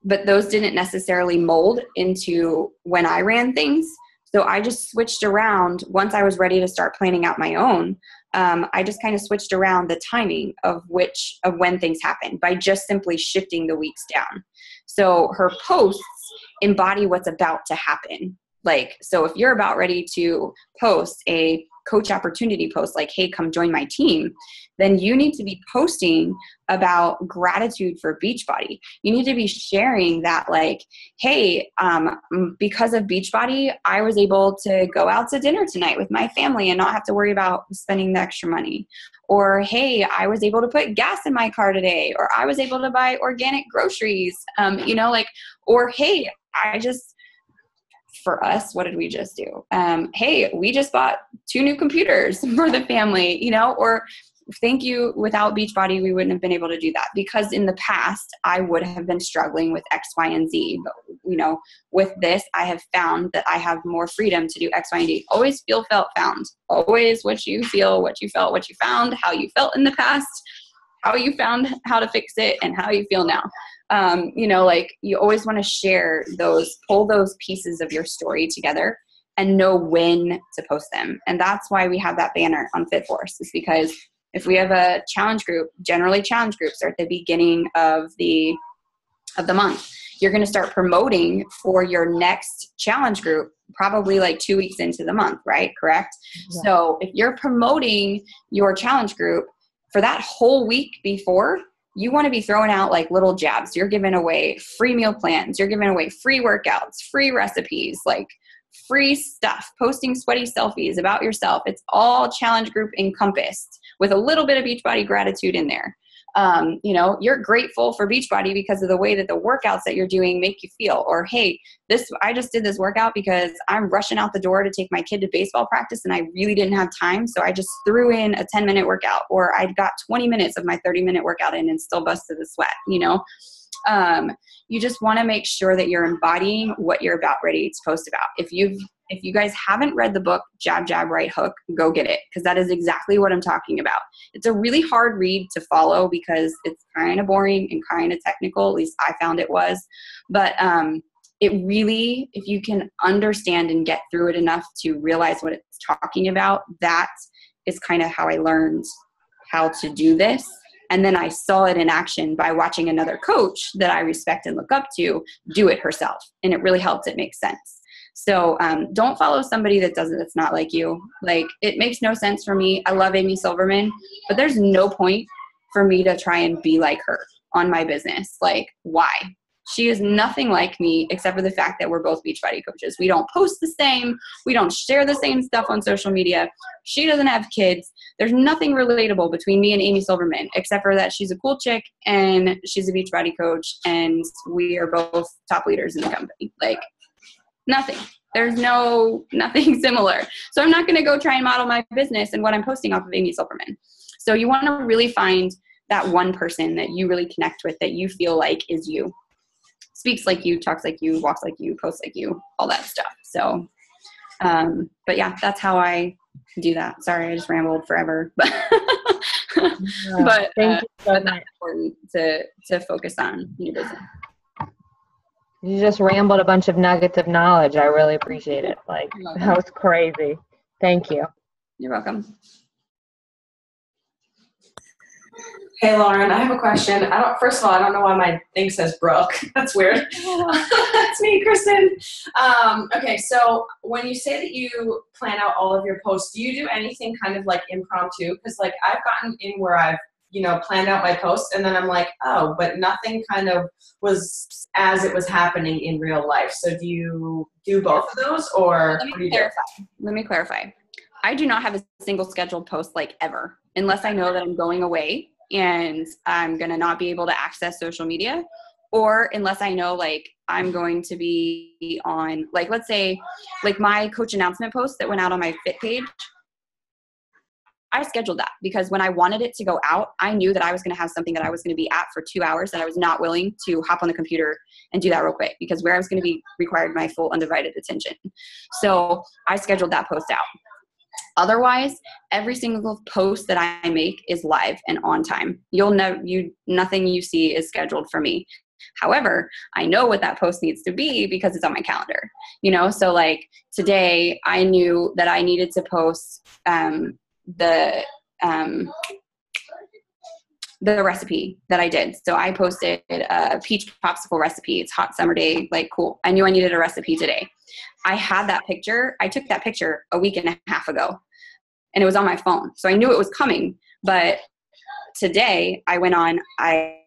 but those didn't necessarily mold into when I ran things. So I just switched around once I was ready to start planning out my own. I just kind of switched around the timing of when things happen by just simply shifting the weeks down. So her posts embody what's about to happen. Like, so if you're about ready to post a coach opportunity post, like, hey, come join my team, then you need to be posting about gratitude for Beachbody. You need to be sharing that, like, hey, because of Beachbody, I was able to go out to dinner tonight with my family and not have to worry about spending the extra money. Or, hey, I was able to put gas in my car today, or I was able to buy organic groceries, or, hey, I just for us, what did we just do? Hey, we just bought 2 new computers for the family, you know, or thank you, without Beachbody, we wouldn't have been able to do that, because in the past I would have been struggling with X, Y, and Z. But, you know, with this, I have found that I have more freedom to do X, Y, and Z. Always feel, felt, found. Always what you feel, what you felt, what you found, how you felt in the past, how you found how to fix it, and how you feel now. You know, like, you always want to share those, pull those pieces of your story together and know when to post them. And that's why we have that banner on Fit Force, is because if we have a challenge group, generally challenge groups are at the beginning of the month. You're going to start promoting for your next challenge group probably like 2 weeks into the month, right? Correct? Yeah. So if you're promoting your challenge group for that whole week before, you want to be throwing out like little jabs. You're giving away free meal plans. You're giving away free workouts, free recipes, like free stuff, posting sweaty selfies about yourself. It's all challenge group encompassed with a little bit of Beachbody gratitude in there. You know, you're grateful for Beachbody because of the way that the workouts that you're doing make you feel. Or, hey, I just did this workout because I'm rushing out the door to take my kid to baseball practice and I really didn't have time. So I just threw in a 10-minute workout, or I got 20 minutes of my 30-minute workout in and still busted the sweat, you know? You just want to make sure that you're embodying what you're about ready to post about. If you guys haven't read the book, Jab, Jab, Right Hook, go get it, because that is exactly what I'm talking about. It's a really hard read to follow because it's kind of boring and kind of technical. At least I found it was. But it really, if you can understand and get through it enough to realize what it's talking about, that is kind of how I learned how to do this. And then I saw it in action by watching another coach that I respect and look up to do it herself. And it really helped it make sense. So don't follow somebody that's not like you. Like, it makes no sense for me. I love Amy Silverman, but there's no point for me to try and be like her on my business. Like, why? She is nothing like me except for the fact that we're both Beachbody coaches. We don't post the same. We don't share the same stuff on social media. She doesn't have kids. There's nothing relatable between me and Amy Silverman except for that she's a cool chick and she's a Beachbody coach and we are both top leaders in the company. Like, nothing. There's nothing similar. So I'm not going to go try and model my business and what I'm posting off of Amy Silverman. So you want to really find that one person that you really connect with, that you feel like is you. Speaks like you, talks like you, walks like you, posts like you, all that stuff. So, but yeah, that's how I do that. Sorry, I just rambled forever, but but thank you so but much. that's important to focus on in your business. You just rambled a bunch of nuggets of knowledge. I really appreciate it. Like, that was crazy. Thank you. You're welcome. Hey, Lauren, I have a question. First of all, I don't know why my thing says Brooke. That's weird. That's me, Kristen. Okay, so when you say that you plan out all of your posts, do you do anything kind of like impromptu? Because like I've gotten in where I've, planned out my posts and then I'm like, oh, but nothing kind of was as it was happening in real life. So do you do both of those, or Let me clarify. I do not have a single scheduled post like ever, unless I know that I'm going away and I'm going to not be able to access social media, or unless I know like I'm going to be on, like, let's say like my coach announcement post that went out on my Fit page. I scheduled that because when I wanted it to go out, I knew that I was going to have something that I was going to be at for 2 hours that I was not willing to hop on the computer and do that real quick, because where I was going to be required my full undivided attention. So I scheduled that post out. Otherwise, every single post that I make is live and on time. Nothing you see is scheduled for me. However, I know what that post needs to be because it's on my calendar. So like today I knew that I needed to post the recipe that I did. So I posted a peach popsicle recipe. It's hot summer day, like cool. I knew I needed a recipe today. I had that picture. I took that picture a week and a half ago and it was on my phone. So I knew it was coming, but today I went on, I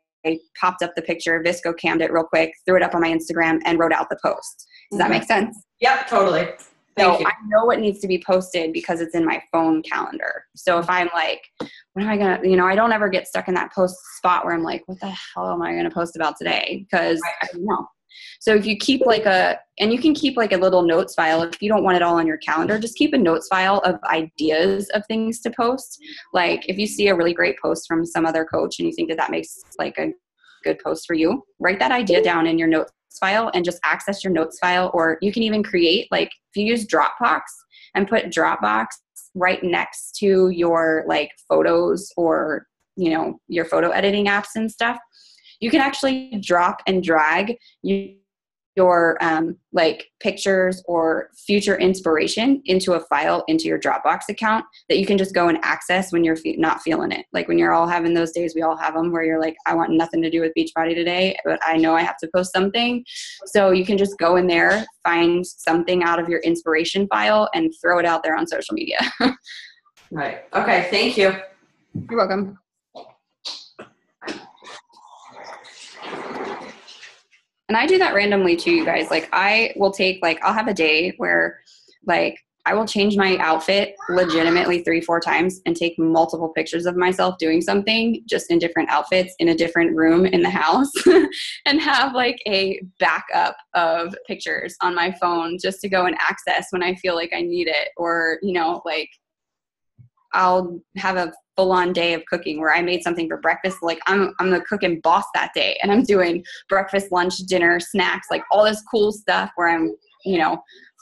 popped up the picture, Visco cammed it real quick, threw it up on my Instagram and wrote out the post. Does that make sense? Yep, totally. So I know what needs to be posted because it's in my phone calendar. So if I'm like, what am I going to, I don't ever get stuck in that post spot where I'm like, what the hell am I going to post about today? Because I don't know. So if you keep and you can keep like a little notes file if you don't want it all on your calendar, just keep a notes file of ideas of things to post. Like if you see a really great post from some other coach and you think that makes like a good post for you, write that idea down in your notes file and just access your notes file. Or you can even create, like if you use Dropbox and put Dropbox right next to your like photos or, your photo editing apps and stuff, you can actually drop and drag your like pictures or future inspiration into a file into your Dropbox account that you can just go and access when you're not feeling it. Like when you're all having those days, we all have them, where you're like, I want nothing to do with Beachbody today, but I know I have to post something. So you can just go in there, find something out of your inspiration file and throw it out there on social media. Right. Okay. Thank you. You're welcome. And I do that randomly too, you guys. Like I will take, like, I'll have a day where like I will change my outfit legitimately 3-4 times and take multiple pictures of myself doing something just in different outfits in a different room in the house and have like a backup of pictures on my phone just to go and access when I feel like I need it. Or, like I'll have a full-on day of cooking where I made something for breakfast. Like I'm the cooking boss that day, and I'm doing breakfast, lunch, dinner, snacks, like all this cool stuff where I'm,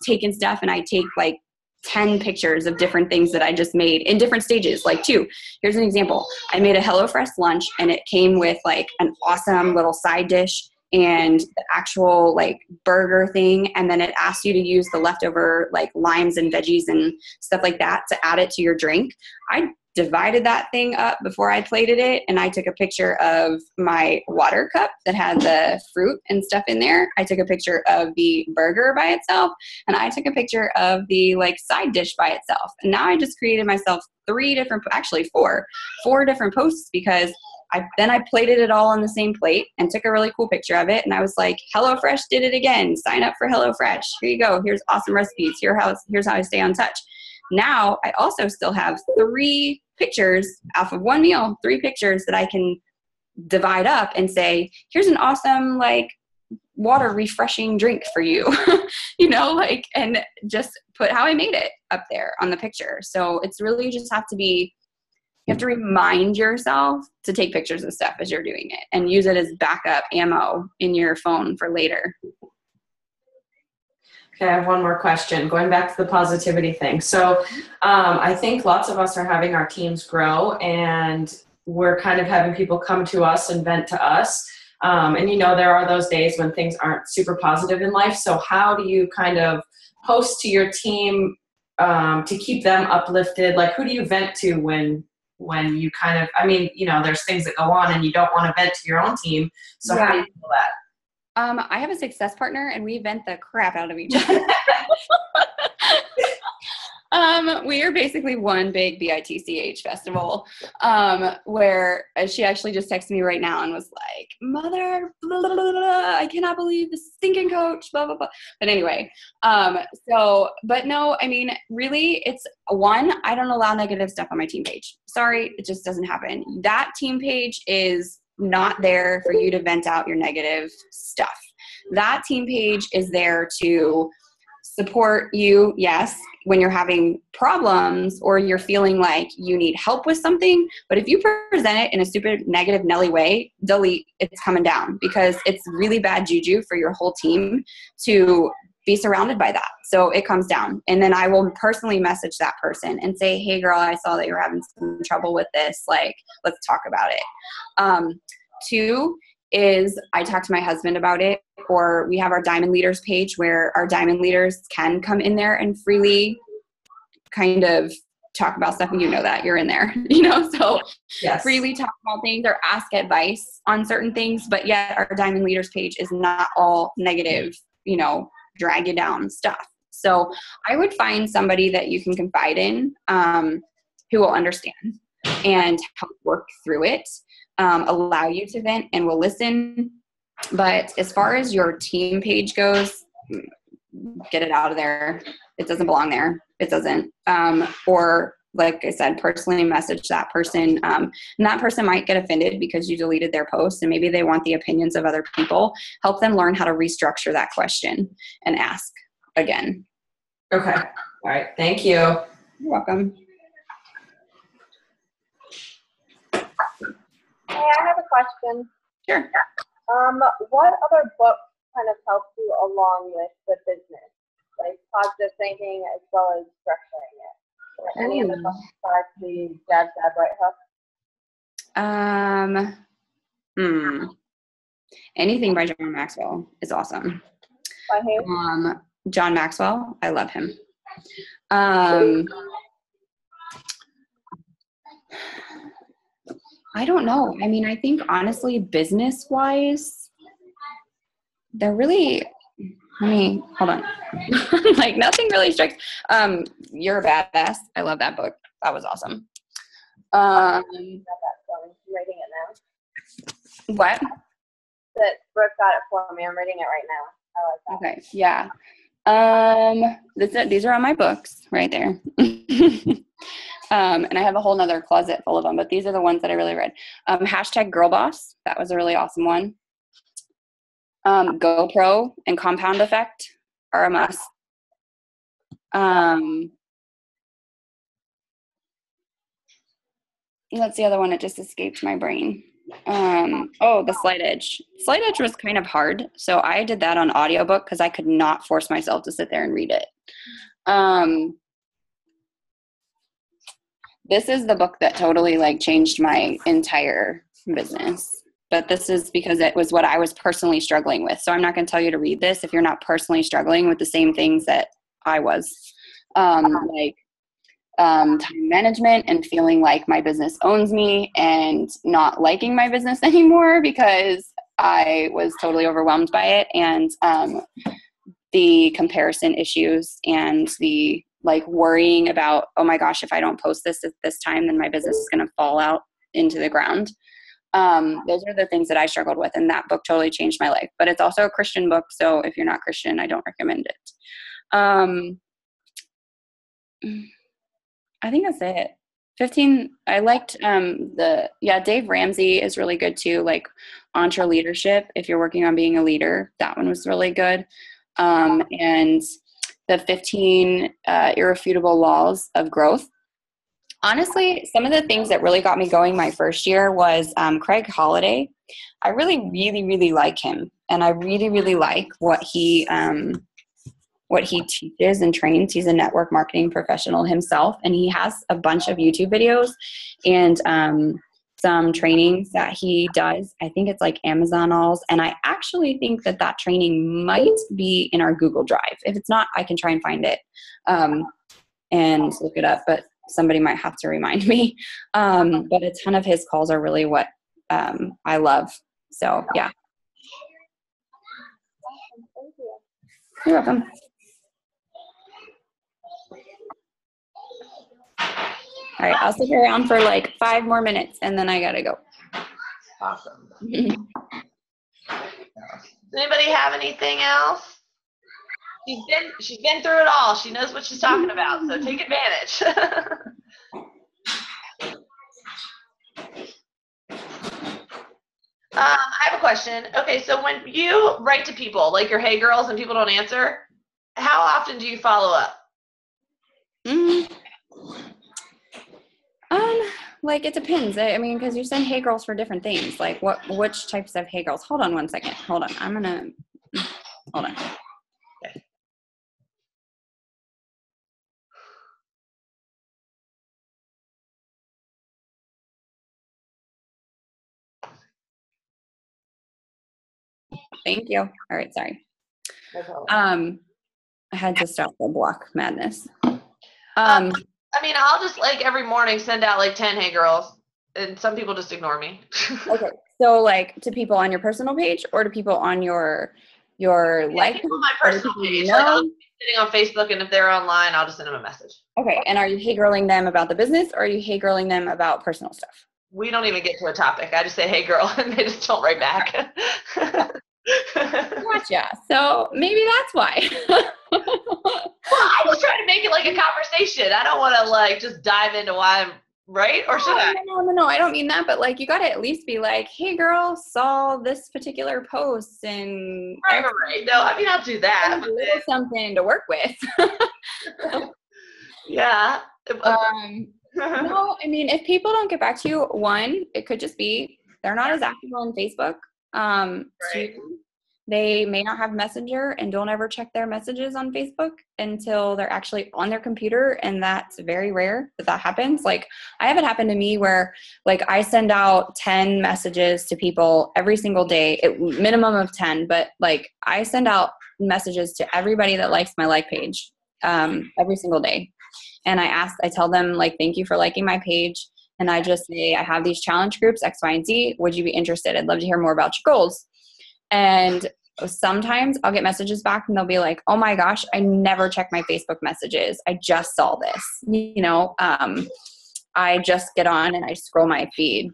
taking stuff, and I take like 10 pictures of different things that I just made in different stages. Like here's an example. I made a HelloFresh lunch, and it came with like an awesome little side dish and the actual like burger thing. And then it asks you to use the leftover like limes and veggies and stuff like that to add it to your drink. I divided that thing up before I plated it, and I took a picture of my water cup that had the fruit and stuff in there. I took a picture of the burger by itself, and I took a picture of the like side dish by itself. And now I just created myself 4 different posts, because I plated it all on the same plate and took a really cool picture of it. And I was like, HelloFresh did it again. Sign up for HelloFresh. Here you go. Here's awesome recipes. Here's how I stay on touch. Now I also still have 3 pictures off of one meal, 3 pictures that I can divide up and say, here's an awesome like water refreshing drink for you, and just put how I made it up there on the picture. So it's really just you have to remind yourself to take pictures of stuff as you're doing it and use it as backup ammo in your phone for later. Okay, I have one more question. Going back to the positivity thing. So I think lots of us are having our teams grow, and we're kind of having people come to us and vent to us. And there are those days when things aren't super positive in life. So how do you kind of post to your team to keep them uplifted? Like, who do you vent to when you kind of, there's things that go on and you don't want to vent to your own team. So how do you feel that? I have a success partner, and we vent the crap out of each other. We are basically one big BITCH festival, where she actually just texted me right now and was like, mother, blah, blah, blah, blah, I cannot believe this stinking coach, blah, blah, blah. But anyway, but no, really it's I don't allow negative stuff on my team page. Sorry, it just doesn't happen. That team page is not there for you to vent out your negative stuff. That team page is there to support you, yes, when you're having problems or you're feeling like you need help with something. But if you present it in a stupid, negative, Nelly way, delete, it's coming down, because it's really bad juju for your whole team to be surrounded by that. So it comes down. And then I will personally message that person and say, hey girl, I saw that you're having some trouble with this. Like, let's talk about it. 2 is I talk to my husband about it, or we have our Diamond Leaders page where our Diamond Leaders can come in there and freely kind of talk about stuff. And that you're in there, so yes. Freely talk about things or ask advice on certain things. But yet our Diamond Leaders page is not all negative, drag you down stuff. So I would find somebody that you can confide in, who will understand and help work through it, allow you to vent and will listen. But as far as your team page goes, get it out of there. It doesn't belong there. It doesn't. Or like I said, personally message that person. And that person might get offended because you deleted their post, and maybe they want the opinions of other people. Help them learn how to restructure that question and ask again. Okay. All right. Thank you. You're welcome. Hey, I have a question. Sure. What other books kind of helped you along with the business, like positive thinking as well as structuring it? Or any of the books besides the Dad Right Hook? Anything by John Maxwell is awesome. By who? John Maxwell, I love him. I don't know. I mean, I think honestly, business-wise, they're really, hold on. Like nothing really strikes. You're a Badass. I love that book. That was awesome. Got that going. I'm reading it now. What? That Brooke got it for me. I'm reading it right now. I like that. Okay. Yeah. These are on my books right there. And I have a whole nother closet full of them, but these are the ones that I really read. Hashtag Girl Boss. That was a really awesome one. GoPro and Compound Effect are a must. That's the other one that just escaped my brain. The Slight Edge. Slight Edge was kind of hard, so I did that on audiobook because I could not force myself to sit there and read it. This is the book that totally like changed my entire business. But this is because it was what I was personally struggling with. So I'm not going to tell you to read this if you're not personally struggling with the same things that I was. Time management and feeling like my business owns me and not liking my business anymore because I was totally overwhelmed by it, and the comparison issues and the like worrying about, oh my gosh, if I don't post this at this time, then my business is going to fall out into the ground. Those are the things that I struggled with, and that book totally changed my life. But it's also a Christian book, so if you're not Christian, I don't recommend it. I think that's it. 15, I liked Dave Ramsey is really good too, like Entre Leadership, if you're working on being a leader. That one was really good. And the 15 Irrefutable Laws of Growth. Honestly, some of the things that really got me going my first year was Craig Holiday. I really, really, really like him, and I really, really like what he teaches and trains. He's a network marketing professional himself, and he has a bunch of YouTube videos and some trainings that he does. I think it's like Amazon alls, and I actually think that training might be in our Google Drive. If it's not, I can try and find it and look it up, but somebody might have to remind me. But a ton of his calls are really what I love. So, yeah. Thank you. You're welcome. All right, I'll stick around for like 5 more minutes, and then I gotta go. Awesome. Does anybody have anything else? She's been through it all. She knows what she's talking about, so take advantage. I have a question. Okay, so when you write to people, like your Hey Girls, and people don't answer, how often do you follow up? Like it depends. I mean, because you send Hey Girls for different things. Like which types of Hey Girls? Hold on one second. Hold on. Hold on. Okay. Thank you. All right, sorry. No problem. I had to stop the block madness. I mean, I'll just like every morning send out like 10 Hey Girls, and some people just ignore me. Okay, so like to people on your personal page or to people on your life? People on my personal page. Like I'll be sitting on Facebook, and if they're online, I'll just send them a message. Okay, and are you Hey Girling them about the business, or are you Hey Girling them about personal stuff? We don't even get to a topic. I just say, hey girl, and they just don't write back. Gotcha. So maybe that's why. Well, I just trying to make it like a conversation. I don't want to like just dive into why I'm right, or should I? No, I don't mean that, but like you got to at least be like, hey girl, saw this particular post and Right. No, I mean, I'll do that. a little something to work with. Yeah. No, I mean, if people don't get back to you, one, it could just be they're not as active on Facebook. Two, they may not have Messenger and don't ever check their messages on Facebook until they're actually on their computer, and that's very rare that happens. Like, I have it happen to me where, like, I send out 10 messages to people every single day, minimum of 10, but, like, I send out messages to everybody that likes my like page every single day. And I tell them, like, thank you for liking my page. And I just say, I have these challenge groups, X, Y, and Z. Would you be interested? I'd love to hear more about your goals. And sometimes I'll get messages back and they'll be like, oh my gosh, I never check my Facebook messages. I just saw this, I just get on and I scroll my feed,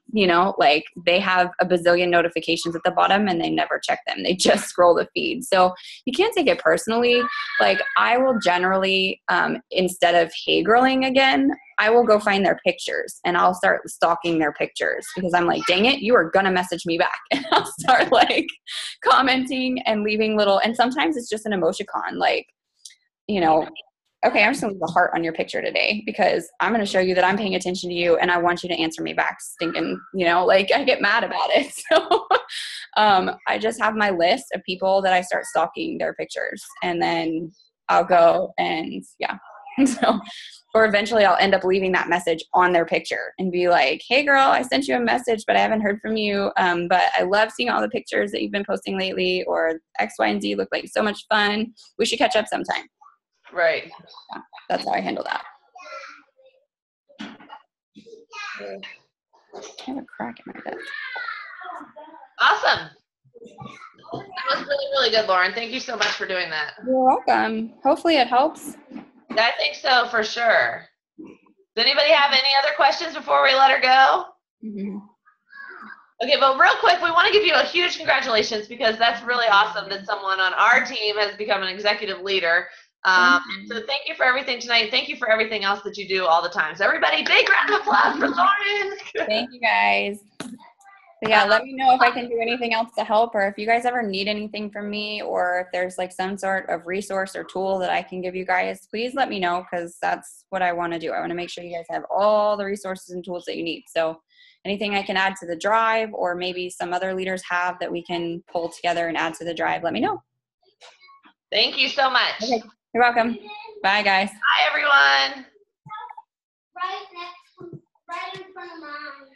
like they have a bazillion notifications at the bottom and they never check them. They just scroll the feed. So you can't take it personally. Like, I will generally, instead of hey girling again, I will go find their pictures and I'll start stalking their pictures because I'm like, dang it, you are going to message me back. And I'll start like commenting and leaving and sometimes it's just an emoticon, like, okay, I'm just going to leave a heart on your picture today because I'm going to show you that I'm paying attention to you and I want you to answer me back stinking, like I get mad about it. So I just have my list of people that I start stalking their pictures and then I'll go and so, or eventually I'll end up leaving that message on their picture and be like, hey girl, I sent you a message, but I haven't heard from you. But I love seeing all the pictures that you've been posting lately, or X, Y, and Z look like so much fun. We should catch up sometime. Right. Yeah, that's how I handle that. I have a crack in my desk. Awesome. That was really, really good, Lauren. Thank you so much for doing that. You're welcome. Hopefully it helps. I think so, for sure. Does anybody have any other questions before we let her go? Mm-hmm. Okay, well, real quick, we want to give you a huge congratulations because that's really awesome that someone on our team has become an executive leader. So thank you for everything tonight. Thank you for everything else that you do all the time. So everybody, big round of applause for Lauren. Thank you guys. So yeah, let me know if I can do anything else to help, or if you guys ever need anything from me, or if there's like some sort of resource or tool that I can give you guys, please let me know, because that's what I want to do. I want to make sure you guys have all the resources and tools that you need. So anything I can add to the drive, or maybe some other leaders have that we can pull together and add to the drive, let me know. Thank you so much. Okay. You're welcome. Bye, guys. Bye, everyone. Right in front of mine.